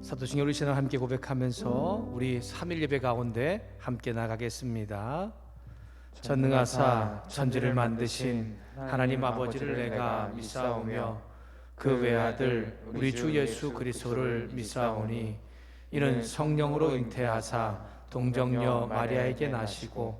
사도신경 우리 신앙 함께 고백하면서 우리 3일 예배 가운데 함께 나가겠습니다. 전능하사 천지를 만드신 하나님 아버지를 내가 믿사오며 그 외아들 우리 주 예수 그리스도를 믿사오니 이는 성령으로 잉태하사 동정녀 마리아에게 나시고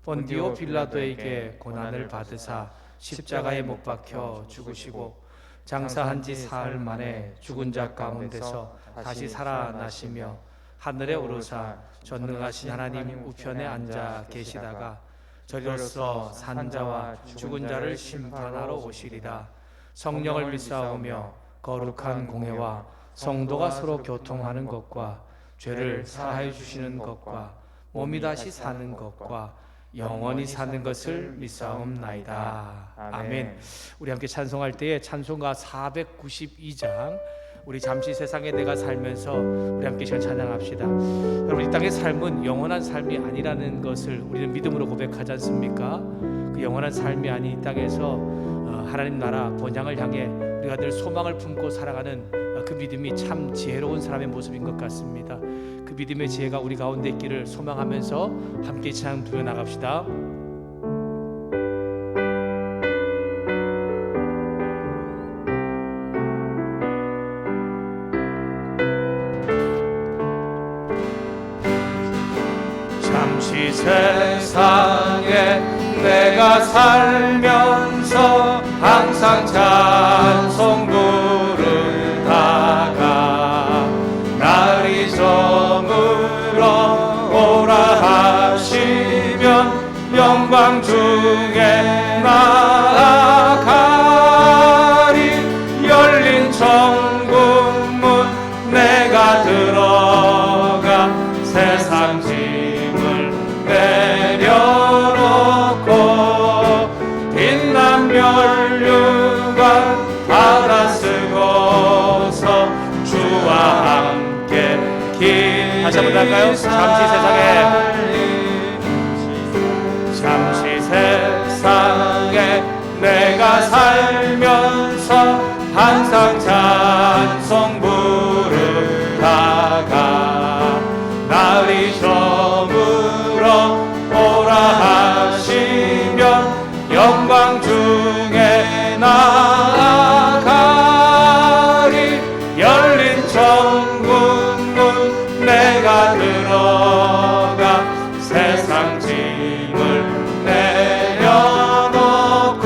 본디오 빌라도에게 고난을 받으사 십자가에 못 박혀 죽으시고 장사한 지 사흘 만에 죽은 자 가운데서 다시 살아나시며 하늘에 오르사 전능하신 하나님 우편에 앉아 계시다가 저리로서 산 자와 죽은 자를 심판하러 오시리라. 성령을 믿사오며 거룩한 공회와 성도가 서로 교통하는 것과 죄를 사하여 주시는 것과 몸이 다시 사는 것과 영원히 사는 것을 믿사옵나이다. 아멘. 우리 함께 찬송할 때에 찬송가 492장 우리 잠시 세상에 내가 살면서 우리 함께 시간 찬양합시다. 여러분, 이 땅의 삶은 영원한 삶이 아니라는 것을 우리는 믿음으로 고백하지 않습니까? 그 영원한 삶이 아닌 이 땅에서 하나님 나라 본향을 향해 우리가 늘 소망을 품고 살아가는 그 믿음이 참 지혜로운 사람의 모습인 것 같습니다. 그 믿음의 지혜가 우리 가운데 있기를 소망하면서 함께 찬양 부르며 나갑시다. 잠시 세상에 내가 살면서 항상 찬송 부르다가 날이 저물어 오라 하시면 영광 중에 나아가리. 열린 천국문 내가 들어가 세상 짐을 내려놓고 빛난 면류관 받아 쓰고서 주와 함께 다시 한번 할까요? 잠시 세상에 내가 살면서 항상 찬송 부르다가 날이 저물어 오라 하시면 영광 중에 나아가리. 열린 천국문 내가 들어가 세상 짐을 내려놓고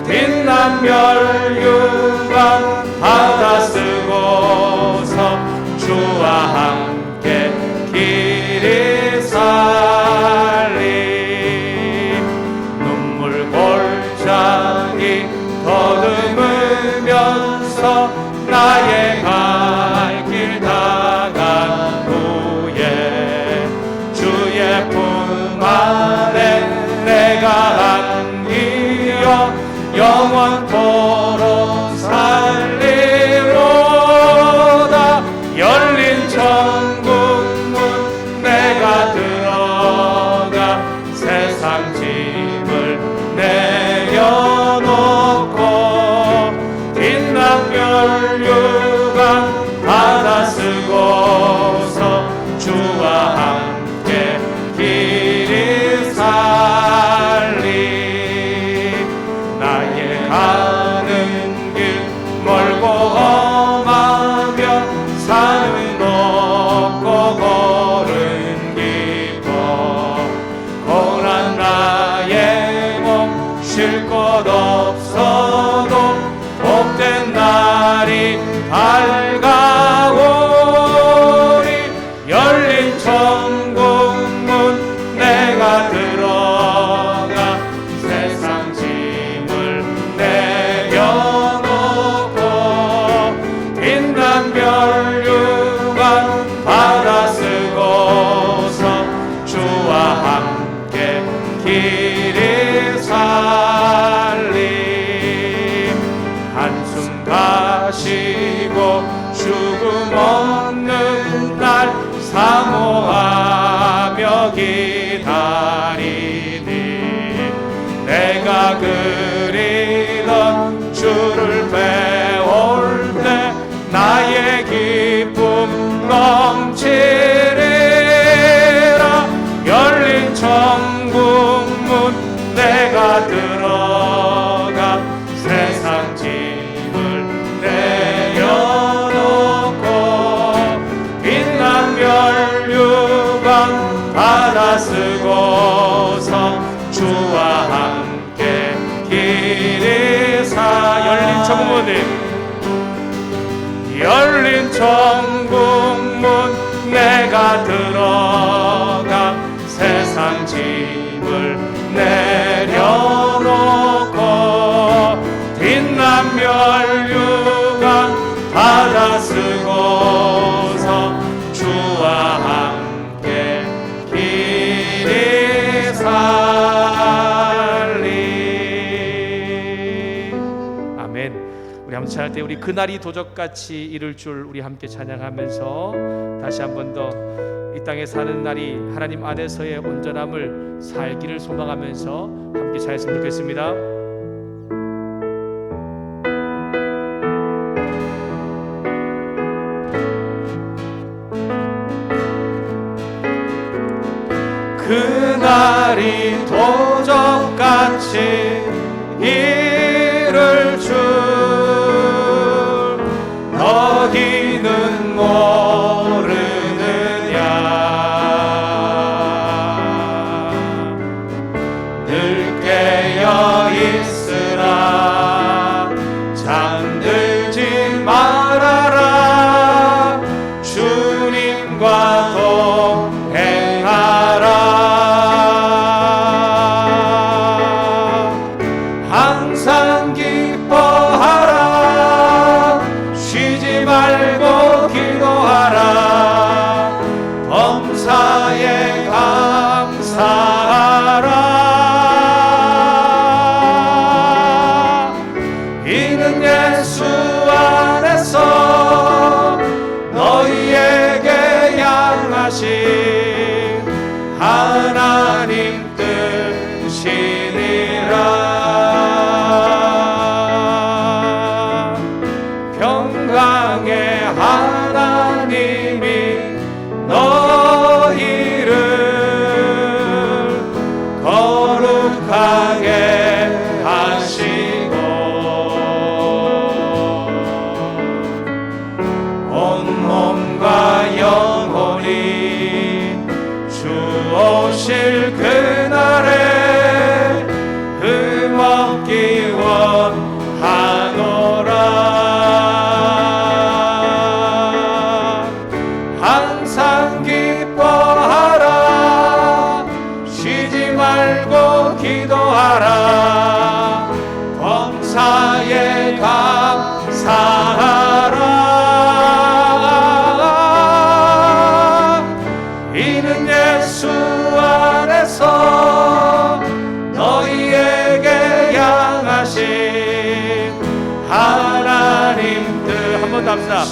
빛난 면류관 받아 쓰고서 주와 함께 길이 살리. 눈물 골짜기 더듬으면서 나의 갈 길 다간 후에 주의 품 안에 내가 안기어 영원토록 살리로다. 열린 천국문 내가 들어가 세상 짐을 내려놓고 빛난 면류관 받아 쓰고서 주와 함께 길이 살리. 나의 가는 길 멀고 험하며 산은 높고 걸음 깊어 고난 나의 몸 쉴 곳 없어도 복된 날이 밝아오리. 열린 천국문 내가 들어가 세상 짐을 내려놓고 빛난 면류관 받아 쓰고서 주와 함께 길이 살리. 한숨 가시고 죽음 없는 날 사모하며 기다리니 내가 그리던 주를 배울 때 나의 기쁨 넘치리라. 열린 천국문 내가 들어가 세상 짐을 내려놓고 빛난 면류관 받아 쓰고서 주와 함께 길이사. 열린 천국문이 열린 천국문 내가 들어가 세상 짐을 내려놓고 빛난 면류관 받아 쓰고서 주와 함께 길이 살리. 아멘. 우리 한번 찬양할 때 우리 그날이 도적같이 이룰 줄 우리 함께 찬양하면서 다시 한 번 더 이 땅에 사는 날이 하나님 안에서의 온전함을 살기를 소망하면서 함께 찬양했으면 좋겠습니다. 그날이 도적같이 이룰 줄 너희는 모르느냐. 늘 깨어 있으라. 잠들지 말아라. 주님과 동행하라. 항상 기뻐하라. 쉬지 말고 기도하라. 범사에 감사하라. 이는 예수 안에서 너희에게 향하신 하나님 뜻이니라. 평강의 하나님이 너희를 거룩하게 하시고 온몸과 영혼이 주 오실 그날에 흠없기 원하노라. 항상 기뻐하라. 쉬지 말고 기도하라. 범사에 감사하라. 이는 예수 안에서 너희에게 향하신 하나님 뜻. 한 번 더 합시다.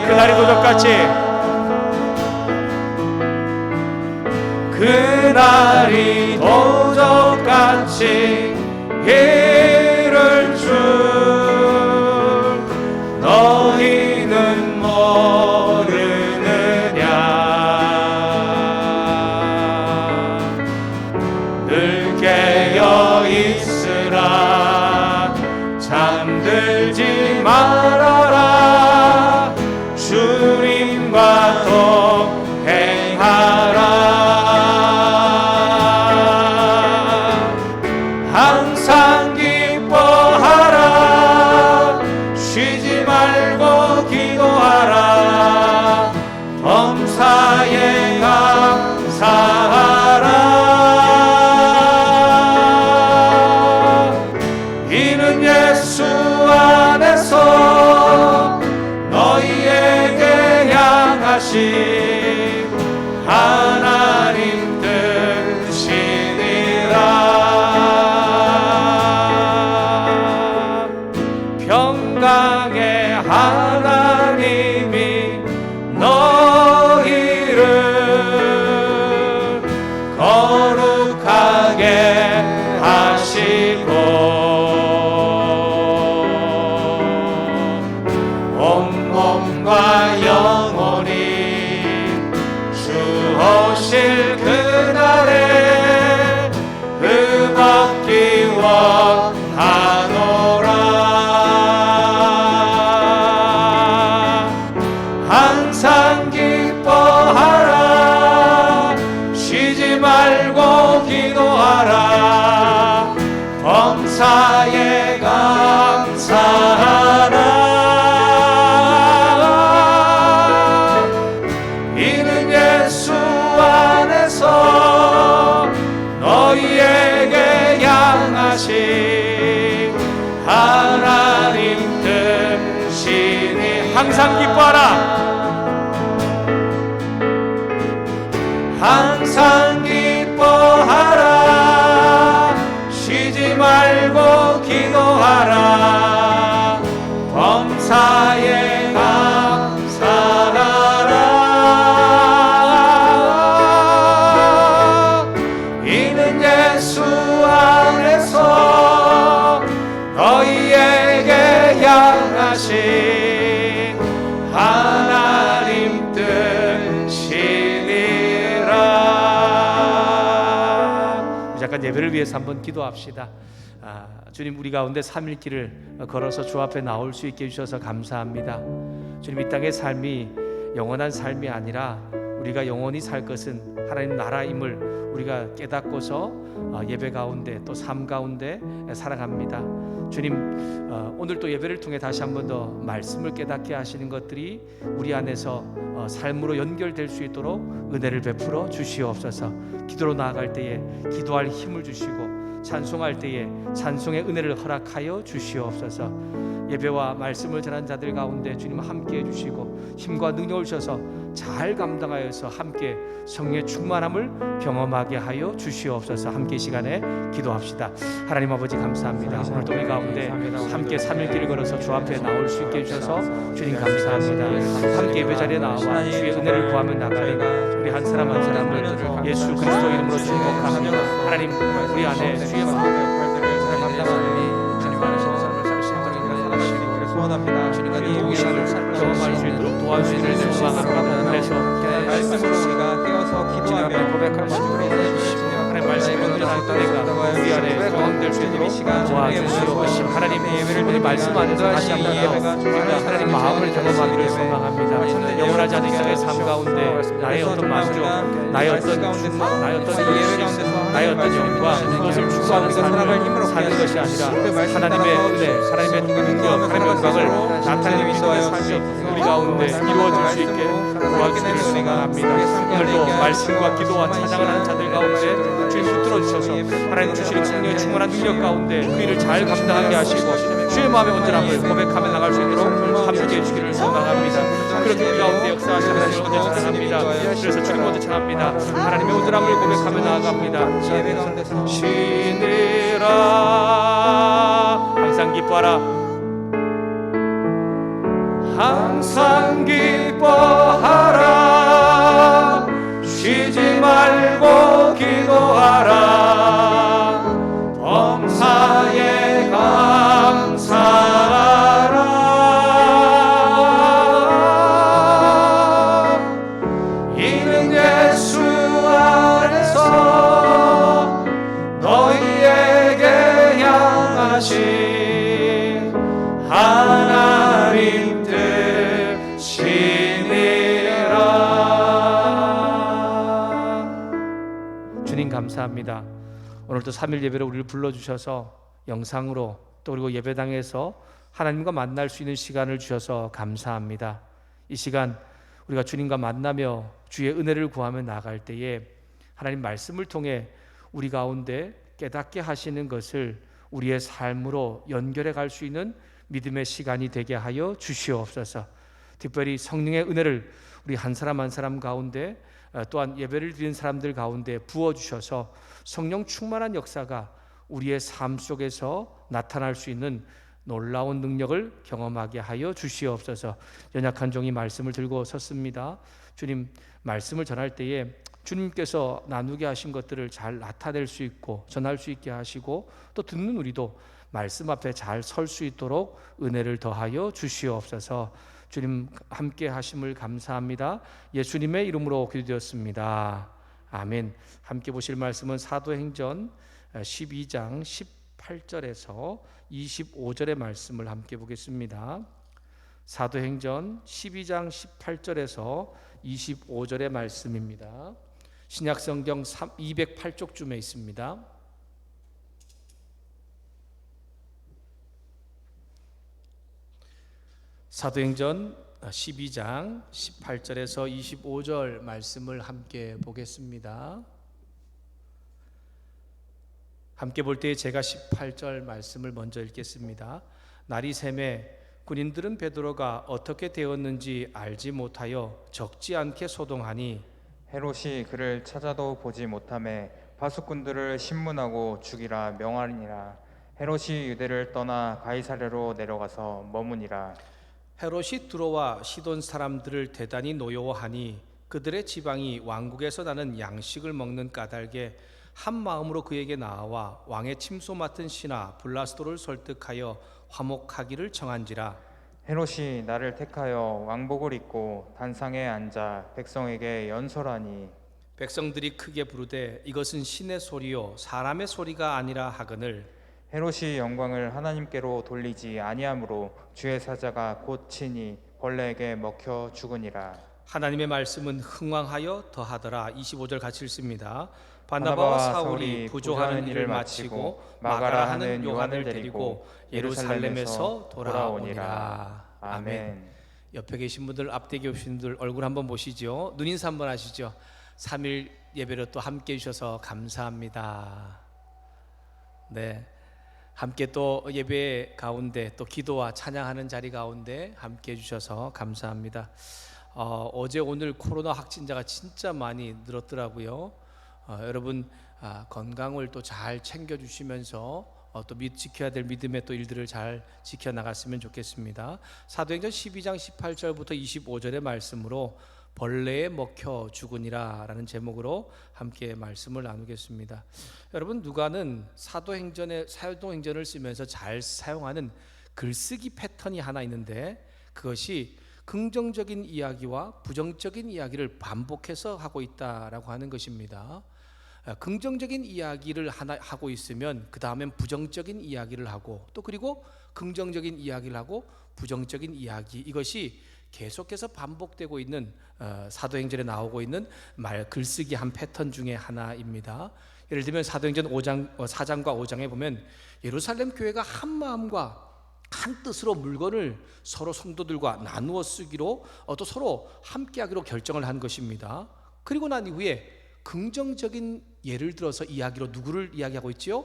그날이 도적같이 그날이 도적같이 이룰 줄 너희는 모르느냐. 늘 깨어 있으라. 잠들지 말아라. 주님과 동행하라. 항상 기뻐하라. 쉬지 말고 기도하라. 범사에 감사하라. 이는 예수 안에서 너희에게 향하신 하나님 뜻이니라. 평강의 하나님이 너희를 거룩하게 하시고 온몸과 영혼이 항상 기뻐하라. 항상 기뻐하라. 쉬지 말고 기도하라. 범사에 감사하라. 이는 예수 안에서 너희에게 향하신 하나님 뜻이니라. 잠깐 예배를 위해서 한번 기도합시다. 주님, 우리 가운데 3일길을 걸어서 주 앞에 나올 수 있게 해주셔서 감사합니다. 주님, 이 땅의 삶이 영원한 삶이 아니라 우리가 영원히 살 것은 하나님 나라임을 우리가 깨닫고서 예배 가운데 또 삶 가운데 살아갑니다. 주님, 오늘 또 예배를 통해 다시 한 번 더 말씀을 깨닫게 하시는 것들이 우리 안에서 삶으로 연결될 수 있도록 은혜를 베풀어 주시옵소서. 기도로 나아갈 때에 기도할 힘을 주시고 찬송할 때에 찬송의 은혜를 허락하여 주시옵소서. 예배와 말씀을 전한 자들 가운데 주님 함께 해주시고 힘과 능력을 주셔서 잘 감당하여서 함께 성령의 충만함을 경험하게 하여 주시옵소서. 함께 이 시간에 기도합시다. 하나님 아버지 감사합니다. 오늘도 우리 가운데 함께 3일길을 걸어서 주 앞에 나올 수 있게 해주셔서 주님 감사합니다. 함께 예배 자리에 나와 주의 은혜를 구하며 나가는 우리 한 사람 한 사람을 예수 그리스도 이름으로 축복합니다. 하나님, 우리 안에 주의 마음의 역할들을 잘 감당하는 주님 안에서 삶을 살 수 있도록 인도하시기를 소원합니다. 주님과 이 동일한 삶을 경험할 수 있도록 도와주시기를 소망합니다. 그래서 말씀으로 우리가 깨어서 기도하며 고백할 수 있도록 하나님 말씀을 전할 때가 우리 안에 경험될 수 있도록 도와주시옵소서. 하나님, 우리 말씀 안에서 다시 한번 더 하나님 마음을 경험하기를 소망합니다. 영원하지 않은 땅의 삶 가운데 나의 어떤 만족, 나의 어떤 충, 나의 어떤 의식, 나의 어떤 영광, 그것을 추구하는 삶을 사는 것이 아니라 하나님의 은혜, 하나님의 능력, 하나님의 영광을 나타내는 믿음의 삶이 우리 가운데 이루어질 수 있게 도와주시기를 소망합니다. 오늘도 말씀과 기도와 찬양을 하는 자들 가운데 주님 붙들어 주셔서 하나님 주시는 성령의 충만한 능력 가운데 그 일을 잘 감당하게 하시고 주의 마음의 온전함을 고백하며 나갈 수 있도록 함께해 주기를 소망합니다. 그렇게 우리 가운데 역사하시는 하나님 먼저 찬양합니다. 그래서 주님 먼저 찬양합니다. 하나님의 온전함을 고백하며 나아갑니다. 쉬니라. 항상 기뻐하라. 항상 기뻐하라. 쉬지 말고 기도하라. 범사에 감사하라. 이는 예수 안에서 너희에게 향하신 하나님 뜻이니라. 주님 감사합니다. 오늘도 3일 예배를 우리를 불러주셔서 영상으로 또 그리고 예배당에서 하나님과 만날 수 있는 시간을 주셔서 감사합니다. 이 시간 우리가 주님과 만나며 주의 은혜를 구하며 나갈 때에 하나님 말씀을 통해 우리 가운데 깨닫게 하시는 것을 우리의 삶으로 연결해 갈 수 있는 믿음의 시간이 되게 하여 주시옵소서. 특별히 성령의 은혜를 우리 한 사람 한 사람 가운데 또한 예배를 드리는 사람들 가운데 부어주셔서 성령 충만한 역사가 우리의 삶 속에서 나타날 수 있는 놀라운 능력을 경험하게 하여 주시옵소서. 연약한 종이 말씀을 들고 섰습니다. 주님, 말씀을 전할 때에 주님께서 나누게 하신 것들을 잘 나타낼 수 있고 전할 수 있게 하시고 또 듣는 우리도 말씀 앞에 잘 설 수 있도록 은혜를 더하여 주시옵소서. 주님 함께 하심을 감사합니다. 예수님의 이름으로 기도드렸습니다. 아멘. 함께 보실 말씀은 사도행전 12장 18절에서 25절의 말씀을 함께 보겠습니다. 사도행전 12장 18절에서 25절의 말씀입니다. 신약성경 208쪽쯤에 있습니다. 사도행전 12장 18절에서 25절 말씀을 함께 보겠습니다. 함께 볼 때 제가 18절 말씀을 먼저 읽겠습니다. 날이 새매 군인들은 베드로가 어떻게 되었는지 알지 못하여 적지 않게 소동하니 헤롯이 그를 찾아도 보지 못하매 파수꾼들을 신문하고 죽이라 명하니라. 헤롯이 유대를 떠나 가이사랴로 내려가서 머무니라. 헤롯이 두로와 시돈 사람들을 대단히 노여워하니 그들의 지방이 왕국에서 나는 양식을 먹는 까닭에 한 마음으로 그에게 나와 왕의 침소 맡은 신하 블라스도를 설득하여 화목하기를 청한지라. 헤롯이 나를 택하여 왕복을 입고 단상에 앉아 백성에게 연설하니 백성들이 크게 부르되 이것은 신의 소리요 사람의 소리가 아니라 하거늘. 헤롯이 영광을 하나님께로 돌리지 아니하므로 주의 사자가 곧 친히 벌레에게 먹혀 죽으니라. 하나님의 말씀은 흥왕하여 더하더라. 25절 같이 읽습니다. 바나바와 사울이 부조하는 일을 마치고 마가라 하는 요한을 데리고 예루살렘에서 돌아오니라. 아멘. 옆에 계신 분들, 앞에 계신 분들 얼굴 한번 보시죠. 눈인사 한번 하시죠. 3일 예배로 또 함께 해주셔서 감사합니다. 네, 함께 또 예배 가운데 또 기도와 찬양하는 자리 가운데 함께 해주셔서 감사합니다. 어제 오늘 코로나 확진자가 진짜 많이 늘었더라고요. 여러분 건강을 또 잘 챙겨주시면서 또 지켜야 될 믿음의 또 일들을 잘 지켜나갔으면 좋겠습니다. 사도행전 12장 18절부터 25절의 말씀으로 벌레에 먹혀 죽으니라 라는 제목으로 함께 말씀을 나누겠습니다. 여러분, 누가는 사도행전을 쓰면서 잘 사용하는 글쓰기 패턴이 하나 있는데 그것이 긍정적인 이야기와 부정적인 이야기를 반복해서 하고 있다라고 하는 것입니다. 긍정적인 이야기를 하나 하고 있으면 그 다음엔 부정적인 이야기를 하고 또 그리고 긍정적인 이야기를 하고 부정적인 이야기, 이것이 계속해서 반복되고 있는 사도행전에 나오고 있는 글쓰기 한 패턴 중에 하나입니다. 예를 들면 사도행전 4장과 5장에 보면 예루살렘 교회가 한 마음과 한 뜻으로 물건을 서로 성도들과 나누어 쓰기로 또 서로 함께하기로 결정을 한 것입니다. 그리고 난 이후에 긍정적인 예를 들어서 이야기로 누구를 이야기하고 있지요?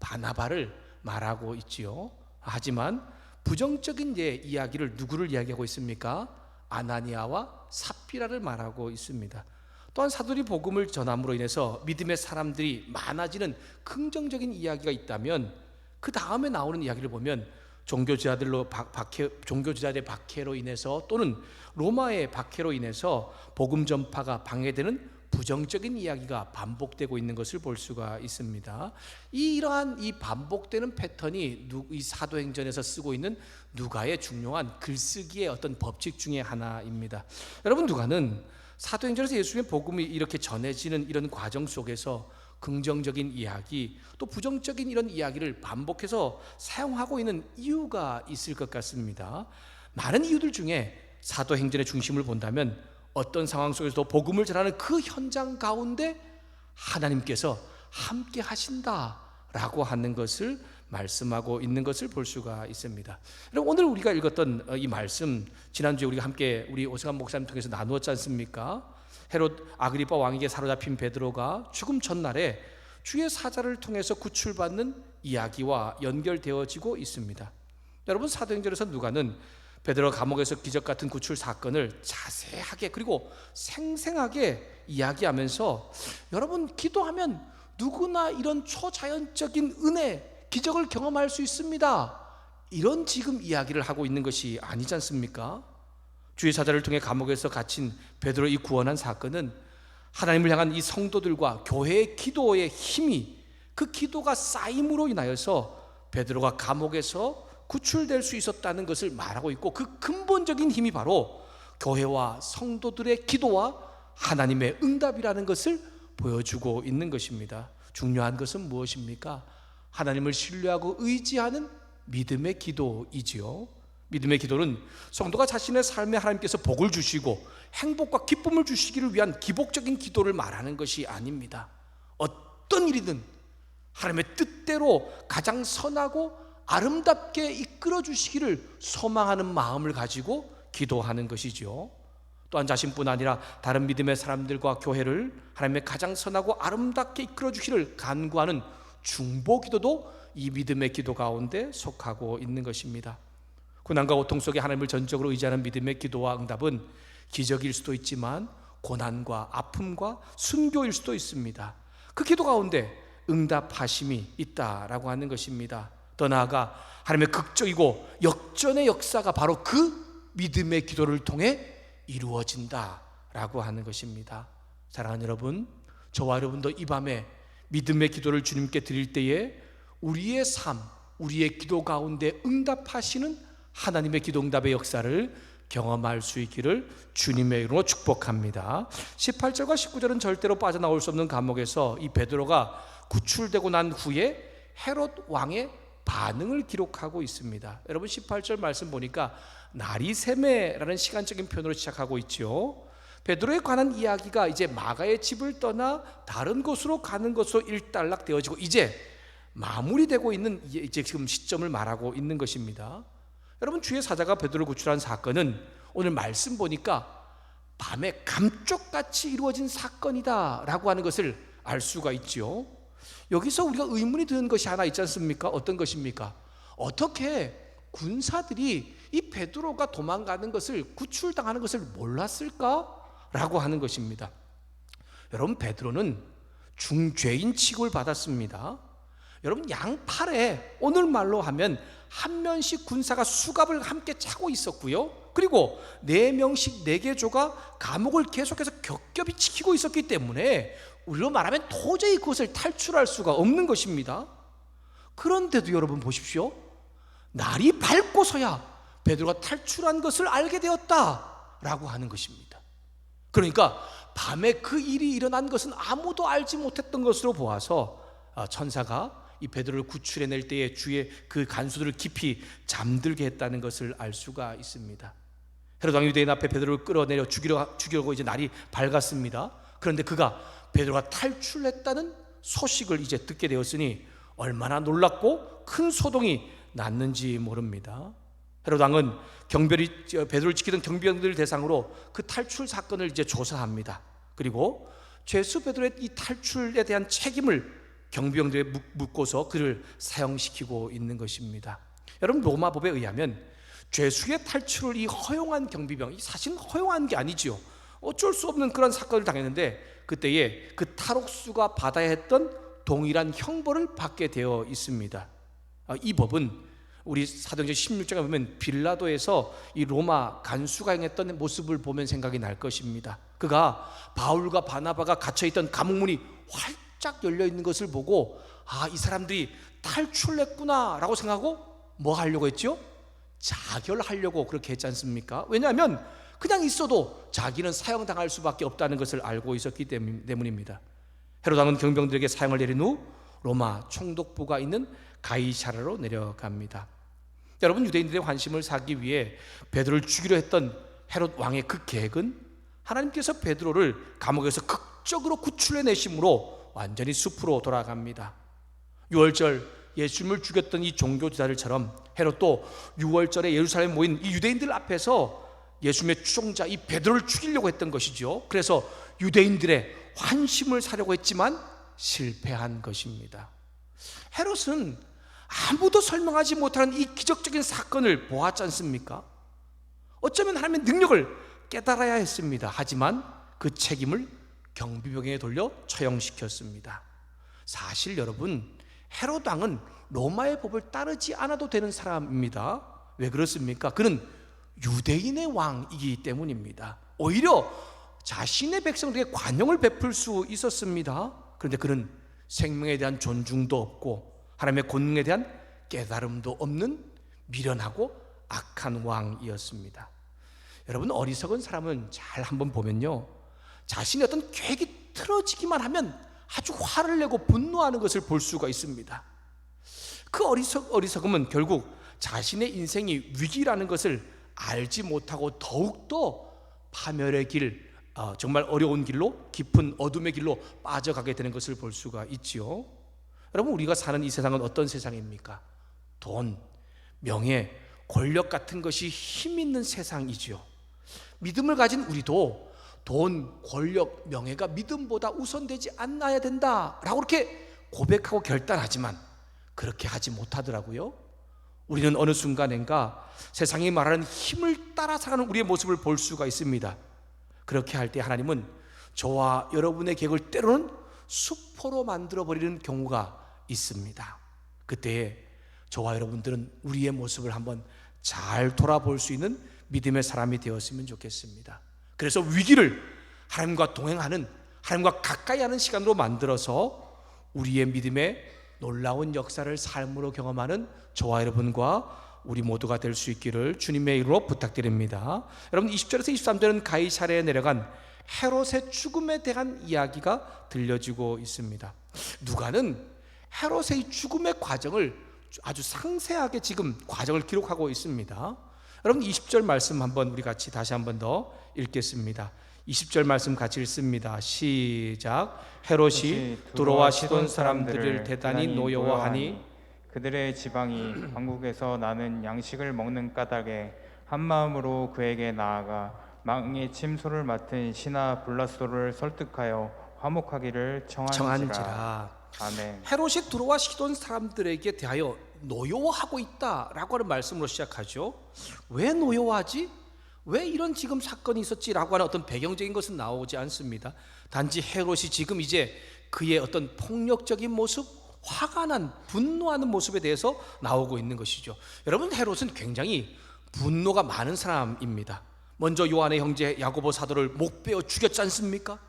바나바를 말하고 있지요. 하지만 부정적인 이야기를 누구를 이야기하고 있습니까? 아나니아와 삽비라를 말하고 있습니다. 또한 사도들이 복음을 전함으로 인해서 믿음의 사람들이 많아지는 긍정적인 이야기가 있다면 그 다음에 나오는 이야기를 보면 종교지자들의 박해로 인해서 또는 로마의 박해로 인해서 복음 전파가 방해되는 부정적인 이야기가 반복되고 있는 것을 볼 수가 있습니다. 이러한 반복되는 패턴이 이 사도행전에서 쓰고 있는 누가의 중요한 글쓰기의 어떤 법칙 중에 하나입니다. 여러분, 누가는 사도행전에서 예수님의 복음이 이렇게 전해지는 이런 과정 속에서 긍정적인 이야기 또 부정적인 이런 이야기를 반복해서 사용하고 있는 이유가 있을 것 같습니다. 많은 이유들 중에 사도행전의 중심을 본다면 어떤 상황 속에서도 복음을 전하는 그 현장 가운데 하나님께서 함께 하신다라고 하는 것을 말씀하고 있는 것을 볼 수가 있습니다. 여러분, 오늘 우리가 읽었던 이 말씀, 지난주에 우리가 함께 우리 오승환 목사님 통해서 나누었지 않습니까? 헤롯 아그리파 왕에게 사로잡힌 베드로가 죽음 전날에 주의 사자를 통해서 구출받는 이야기와 연결되어지고 있습니다. 여러분, 사도행전에서 누가는 베드로가 감옥에서 기적 같은 구출 사건을 자세하게 그리고 생생하게 이야기하면서 여러분, 기도하면 누구나 이런 초자연적인 은혜, 기적을 경험할 수 있습니다, 이런 지금 이야기를 하고 있는 것이 아니지 않습니까? 주의 사자를 통해 감옥에서 갇힌 베드로 이 구원한 사건은 하나님을 향한 이 성도들과 교회의 기도의 힘이, 그 기도가 쌓임으로 인하여서 베드로가 감옥에서 구출될 수 있었다는 것을 말하고 있고, 그 근본적인 힘이 바로 교회와 성도들의 기도와 하나님의 응답이라는 것을 보여주고 있는 것입니다. 중요한 것은 무엇입니까? 하나님을 신뢰하고 의지하는 믿음의 기도이지요. 믿음의 기도는 성도가 자신의 삶에 하나님께서 복을 주시고 행복과 기쁨을 주시기를 위한 기복적인 기도를 말하는 것이 아닙니다. 어떤 일이든 하나님의 뜻대로 가장 선하고 아름답게 이끌어 주시기를 소망하는 마음을 가지고 기도하는 것이죠. 또한 자신뿐 아니라 다른 믿음의 사람들과 교회를 하나님의 가장 선하고 아름답게 이끌어 주시기를 간구하는 중보 기도도 이 믿음의 기도 가운데 속하고 있는 것입니다. 고난과 고통 속에 하나님을 전적으로 의지하는 믿음의 기도와 응답은 기적일 수도 있지만 고난과 아픔과 순교일 수도 있습니다. 그 기도 가운데 응답하심이 있다라고 하는 것입니다. 더 나아가 하나님의 극적이고 역전의 역사가 바로 그 믿음의 기도를 통해 이루어진다라고 하는 것입니다. 사랑하는 여러분, 저와 여러분도 이 밤에 믿음의 기도를 주님께 드릴 때에 우리의 삶, 우리의 기도 가운데 응답하시는 하나님의 기도 응답의 역사를 경험할 수 있기를 주님의 이름으로 축복합니다. 18절과 19절은 절대로 빠져나올 수 없는 과목에서 이 베드로가 구출되고 난 후에 헤롯 왕의 반응을 기록하고 있습니다. 여러분 18절 말씀 보니까 나리세메라는 시간적인 표현으로 시작하고 있죠. 베드로에 관한 이야기가 이제 마가의 집을 떠나 다른 곳으로 가는 것으로 일단락 되어지고 이제 마무리되고 있는 이제 지금 시점을 말하고 있는 것입니다. 여러분 주의 사자가 베드로를 구출한 사건은 오늘 말씀 보니까 밤에 감쪽같이 이루어진 사건이다 라고 하는 것을 알 수가 있죠. 여기서 우리가 의문이 드는 것이 하나 있지 않습니까? 어떤 것입니까? 어떻게 군사들이 이 베드로가 도망가는 것을 구출당하는 것을 몰랐을까? 라고 하는 것입니다. 여러분 베드로는 중죄인 취급을 받았습니다. 여러분 양팔에 오늘 말로 하면 한 면씩 군사가 수갑을 함께 차고 있었고요. 그리고 4명씩 4개 조가 감옥을 계속해서 겹겹이 지키고 있었기 때문에 우리로 말하면 도저히 그것을 탈출할 수가 없는 것입니다. 그런데도 여러분 보십시오. 날이 밝고서야 베드로가 탈출한 것을 알게 되었다라고 하는 것입니다. 그러니까 밤에 그 일이 일어난 것은 아무도 알지 못했던 것으로 보아서 천사가 이 베드로를 구출해낼 때에 주의 그 간수들을 깊이 잠들게 했다는 것을 알 수가 있습니다. 헤롯 왕이 유대인 앞에 베드로를 끌어내려 죽이려고 이제 날이 밝았습니다. 그런데 그가 베드로가 탈출했다는 소식을 이제 듣게 되었으니 얼마나 놀랍고 큰 소동이 났는지 모릅니다. 헤롯 왕은 베드로를 지키던 경비병들을 대상으로 그 탈출 사건을 이제 조사합니다. 그리고 죄수 베드로의 이 탈출에 대한 책임을 경비병들에 묻고서 그를 사형시키고 있는 것입니다. 여러분 로마법에 의하면 죄수의 탈출을 이 허용한 경비병이 사실은 허용한 게 아니지요. 어쩔 수 없는 그런 사건을 당했는데 그때에 그 탈옥수가 받아야 했던 동일한 형벌을 받게 되어 있습니다. 이 법은 우리 사도행전 16장에 보면 빌라도에서 이 로마 간수가 행했던 모습을 보면 생각이 날 것입니다. 그가 바울과 바나바가 갇혀있던 감옥문이 활짝 열려있는 것을 보고 이 사람들이 탈출했구나 라고 생각하고 뭐 하려고 했죠? 자결하려고 그렇게 했지 않습니까? 왜냐하면 그냥 있어도 자기는 사형당할 수밖에 없다는 것을 알고 있었기 때문입니다. 헤롯 왕은 경병들에게 사형을 내린 후 로마 총독부가 있는 가이사랴로 내려갑니다. 여러분 유대인들의 관심을 사기 위해 베드로를 죽이려 했던 헤롯 왕의 그 계획은 하나님께서 베드로를 감옥에서 극적으로 구출해내심으로 완전히 숲으로 돌아갑니다. 6월절 예수님을 죽였던 이 종교지도자들처럼 헤롯도 6월절에 예루살렘에 모인 이 유대인들 앞에서 예수님의 추종자 이 베드로를 죽이려고 했던 것이죠. 그래서 유대인들의 환심을 사려고 했지만 실패한 것입니다. 헤롯은 아무도 설명하지 못하는 이 기적적인 사건을 보았지 않습니까? 어쩌면 하나님의 능력을 깨달아야 했습니다. 하지만 그 책임을 경비병에게 돌려 처형시켰습니다. 사실 여러분 헤롯 왕은 로마의 법을 따르지 않아도 되는 사람입니다. 왜 그렇습니까? 그는 유대인의 왕이기 때문입니다. 오히려 자신의 백성들에게 관용을 베풀 수 있었습니다. 그런데 그는 생명에 대한 존중도 없고 하나님의 권능에 대한 깨달음도 없는 미련하고 악한 왕이었습니다. 여러분 어리석은 사람은 잘 한번 보면요 자신의 어떤 계획이 틀어지기만 하면 아주 화를 내고 분노하는 것을 볼 수가 있습니다. 그 어리석음은 결국 자신의 인생이 위기라는 것을 알지 못하고 더욱더 파멸의 길, 정말 어려운 길로 깊은 어둠의 길로 빠져가게 되는 것을 볼 수가 있지요. 여러분 우리가 사는 이 세상은 어떤 세상입니까? 돈, 명예, 권력 같은 것이 힘 있는 세상이지요. 믿음을 가진 우리도 돈, 권력, 명예가 믿음보다 우선되지 않아야 된다라고 그렇게 고백하고 결단하지만 그렇게 하지 못하더라고요. 우리는 어느 순간인가 세상이 말하는 힘을 따라 살아가는 우리의 모습을 볼 수가 있습니다. 그렇게 할 때 하나님은 저와 여러분의 계획을 때로는 수포로 만들어버리는 경우가 있습니다. 그때 저와 여러분들은 우리의 모습을 한번 잘 돌아볼 수 있는 믿음의 사람이 되었으면 좋겠습니다. 그래서 위기를 하나님과 동행하는, 하나님과 가까이 하는 시간으로 만들어서 우리의 믿음의 놀라운 역사를 삶으로 경험하는 저와 여러분과 우리 모두가 될 수 있기를 주님의 이름으로 부탁드립니다. 여러분, 20절에서 23절은 가이사랴에 내려간 헤롯의 죽음에 대한 이야기가 들려지고 있습니다. 누가는 헤롯의 죽음의 과정을 아주 상세하게 지금 과정을 기록하고 있습니다. 여러분, 20절 말씀 한번 우리 같이 다시 한번 더 읽겠습니다. 20절 말씀 같이 읽습니다. 시작. 헤롯이 두로와 시돈 사람들을 대단히 노여워하니 그들의 지방이 왕국에서 나는 양식을 먹는 까닭에 한 마음으로 그에게 나아가 왕의 침소를 맡은 신하 블라소를 설득하여 화목하기를 청한지라. 아멘. 헤롯이 두로와 시돈 사람들에게 대하여 노여워하고 있다라고 하는 말씀으로 시작하죠. 왜 노여워하지? 왜 이런 지금 사건이 있었지라고 하는 어떤 배경적인 것은 나오지 않습니다. 단지 헤롯이 지금 이제 그의 어떤 폭력적인 모습, 화가 난, 분노하는 모습에 대해서 나오고 있는 것이죠. 여러분, 헤롯은 굉장히 분노가 많은 사람입니다. 먼저 요한의 형제 야고보 사도를 목 베어 죽였지 않습니까?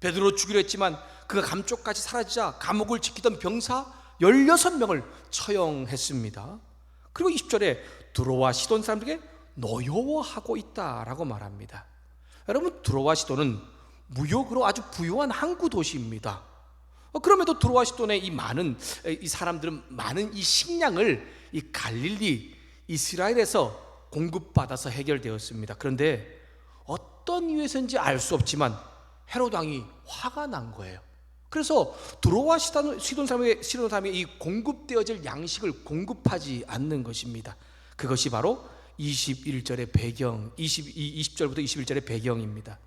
베드로 죽이려 했지만 그가 감쪽같이 사라지자 감옥을 지키던 병사 16명을 처형했습니다. 그리고 20절에 두로와 시돈 사람들에게 노여워하고 있다라고 말합니다. 여러분, 두로와 시돈은 무역으로 아주 부유한 항구 도시입니다. 그럼에도 두로와 시돈의 이 사람들은 많은 이 식량을 이 갈릴리 이스라엘에서 공급받아서 해결되었습니다. 그런데 어떤 이유에서인지 알 수 없지만 헤롯 왕이 화가 난 거예요. 그래서 두로와 시돈 사람의 이 공급되어질 양식을 공급하지 않는 것입니다. 그것이 바로 21절의 배경, 20절부터 21절의 배경입니다.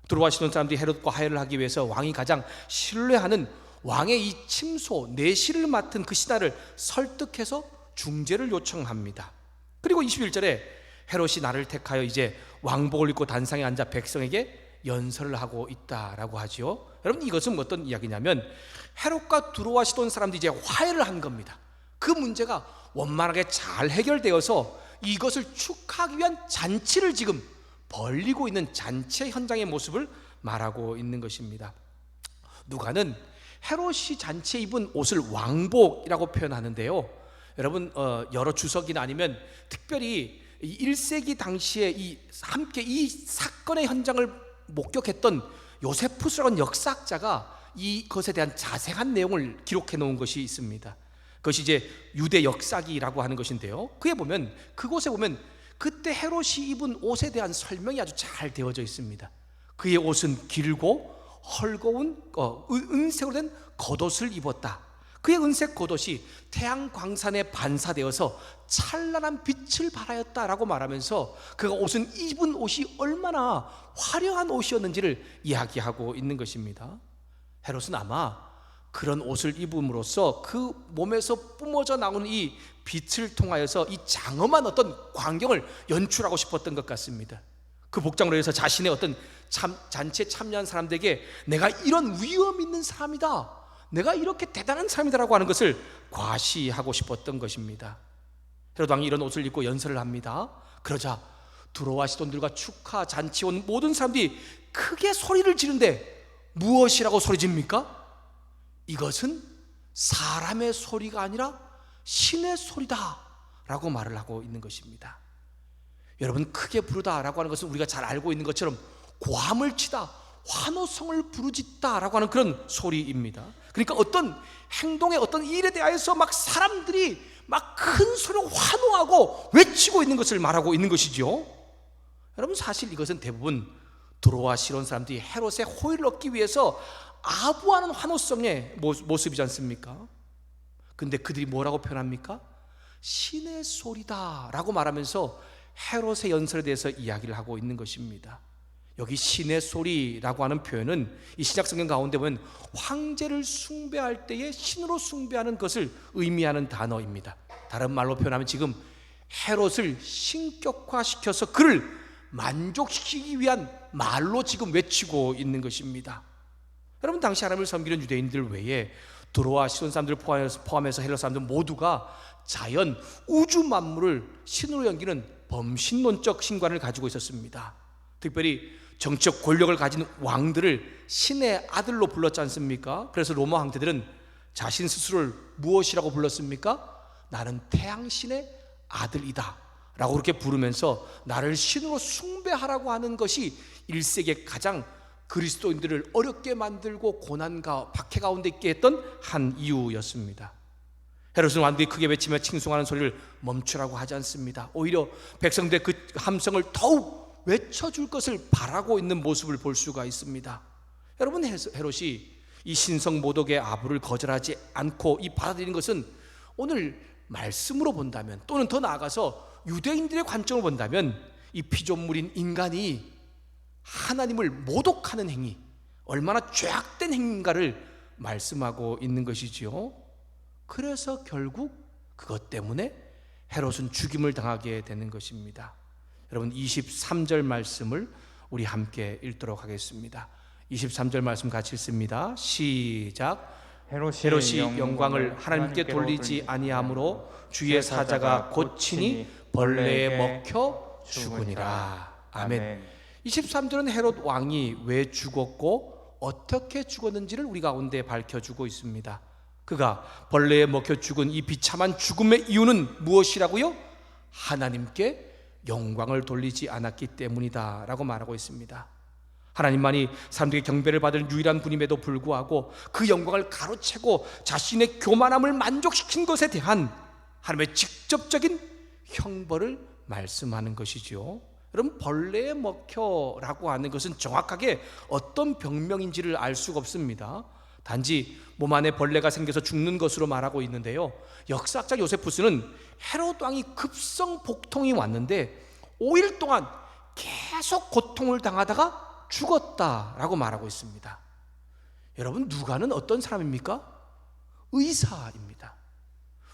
두로와 시돈 사람들이 헤롯과 화해를 하기 위해서 왕이 가장 신뢰하는 왕의 이 침소 내시를 맡은 그 신하를 설득해서 중재를 요청합니다. 그리고 21절에 헤롯이 나를 택하여 이제 왕복을 입고 단상에 앉아 백성에게 연설을 하고 있다라고 하죠. 여러분, 이것은 어떤 이야기냐면 헤롯과 두로와 시돈 사람들이 이제 화해를 한 겁니다. 그 문제가 원만하게 잘 해결되어서 이것을 축하하기 위한 잔치를 지금 벌리고 있는 잔치 현장의 모습을 말하고 있는 것입니다. 누가는 헤롯이 잔치에 입은 옷을 왕복이라고 표현하는데요. 여러분, 여러 주석이나 아니면 특별히 1세기 당시에 함께 이 사건의 현장을 목격했던 요세푸스라는 역사학자가 이것에 대한 자세한 내용을 기록해 놓은 것이 있습니다. 그것이 이제 유대 역사기라고 하는 것인데요. 그곳에 보면 그때 헤롯이 입은 옷에 대한 설명이 아주 잘 되어져 있습니다. 그의 옷은 길고 헐거운 은색으로 된 겉옷을 입었다. 그의 은색 겉옷이 태양 광산에 반사되어서 찬란한 빛을 발하였다라고 말하면서 그가 입은 옷이 얼마나 화려한 옷이었는지를 이야기하고 있는 것입니다. 헤롯은 아마 그런 옷을 입음으로써 그 몸에서 뿜어져 나오는 이 빛을 통하여서 이 장엄한 어떤 광경을 연출하고 싶었던 것 같습니다. 그 복장으로 해서 자신의 어떤 잔치에 참여한 사람들에게 내가 이런 위험 있는 사람이다, 내가 이렇게 대단한 사람이다라고 하는 것을 과시하고 싶었던 것입니다. 헤롯 왕이 이런 옷을 입고 연설을 합니다. 그러자 두로와 시돈들과 축하 잔치에 온 모든 사람들이 크게 소리를 지르는데 무엇이라고 소리 집니까? 이것은 사람의 소리가 아니라 신의 소리다 라고 말을 하고 있는 것입니다. 여러분, 크게 부르다 라고 하는 것은 우리가 잘 알고 있는 것처럼 고함을 치다, 환호성을 부르짖다 라고 하는 그런 소리입니다. 그러니까 어떤 행동에 어떤 일에 대하여서 막 사람들이 막 큰 소리로 환호하고 외치고 있는 것을 말하고 있는 것이죠. 여러분, 사실 이것은 대부분 두로와 시돈 사람들이 헤롯의 호의를 얻기 위해서 아부하는 환호성의 모습이지 않습니까? 근데 그들이 뭐라고 표현합니까? 신의 소리다 라고 말하면서 헤롯의 연설에 대해서 이야기를 하고 있는 것입니다. 여기 신의 소리라고 하는 표현은 이 신약성경 가운데 보면 황제를 숭배할 때에 신으로 숭배하는 것을 의미하는 단어입니다. 다른 말로 표현하면 지금 헤롯을 신격화시켜서 그를 만족시키기 위한 말로 지금 외치고 있는 것입니다. 여러분, 당시 하나님을 섬기는 유대인들 외에 두로와 시돈 사람들을 포함해서 헬라 사람들 모두가 자연, 우주 만물을 신으로 여기는 범신론적 신관을 가지고 있었습니다. 특별히 정치적 권력을 가진 왕들을 신의 아들로 불렀지 않습니까? 그래서 로마 황제들은 자신 스스로를 무엇이라고 불렀습니까? 나는 태양신의 아들이다 라고 그렇게 부르면서 나를 신으로 숭배하라고 하는 것이 1세기에 가장 그리스도인들을 어렵게 만들고 고난과 박해 가운데 있게 했던 한 이유였습니다. 헤롯은 왕들이 크게 외치며 칭송하는 소리를 멈추라고 하지 않습니다. 오히려 백성들의 그 함성을 더욱 외쳐줄 것을 바라고 있는 모습을 볼 수가 있습니다. 여러분, 헤롯이 이 신성 모독의 아부를 거절하지 않고 이 받아들이는 것은 오늘 말씀으로 본다면, 또는 더 나아가서 유대인들의 관점으로 본다면, 이 피조물인 인간이 하나님을 모독하는 행위, 얼마나 죄악된 행위인가를 말씀하고 있는 것이지요. 그래서 결국 그것 때문에 헤롯은 죽임을 당하게 되는 것입니다. 여러분, 23절 말씀을 우리 함께 읽도록 하겠습니다. 23절 말씀 같이 읽습니다. 시작. 헤롯이 영광을 하나님께 돌리지 아니하므로 주의 사자가 곧 친히 벌레에 먹혀 죽으니라. 아멘. 23절은 헤롯 왕이 왜 죽었고 어떻게 죽었는지를 우리 가운데 밝혀주고 있습니다. 그가 벌레에 먹혀 죽은 이 비참한 죽음의 이유는 무엇이라고요? 하나님께 영광을 돌리지 않았기 때문이다 라고 말하고 있습니다. 하나님만이 사람들에게 경배를 받을 유일한 분임에도 불구하고 그 영광을 가로채고 자신의 교만함을 만족시킨 것에 대한 하나님의 직접적인 형벌을 말씀하는 것이죠. 여러분, 벌레에 먹혀라고 하는 것은 정확하게 어떤 병명인지를 알 수가 없습니다. 단지 몸 안에 벌레가 생겨서 죽는 것으로 말하고 있는데요, 역사학자 요세푸스는 헤롯 왕이 급성 복통이 왔는데 5일 동안 계속 고통을 당하다가 죽었다라고 말하고 있습니다. 여러분, 누가는 어떤 사람입니까? 의사입니다.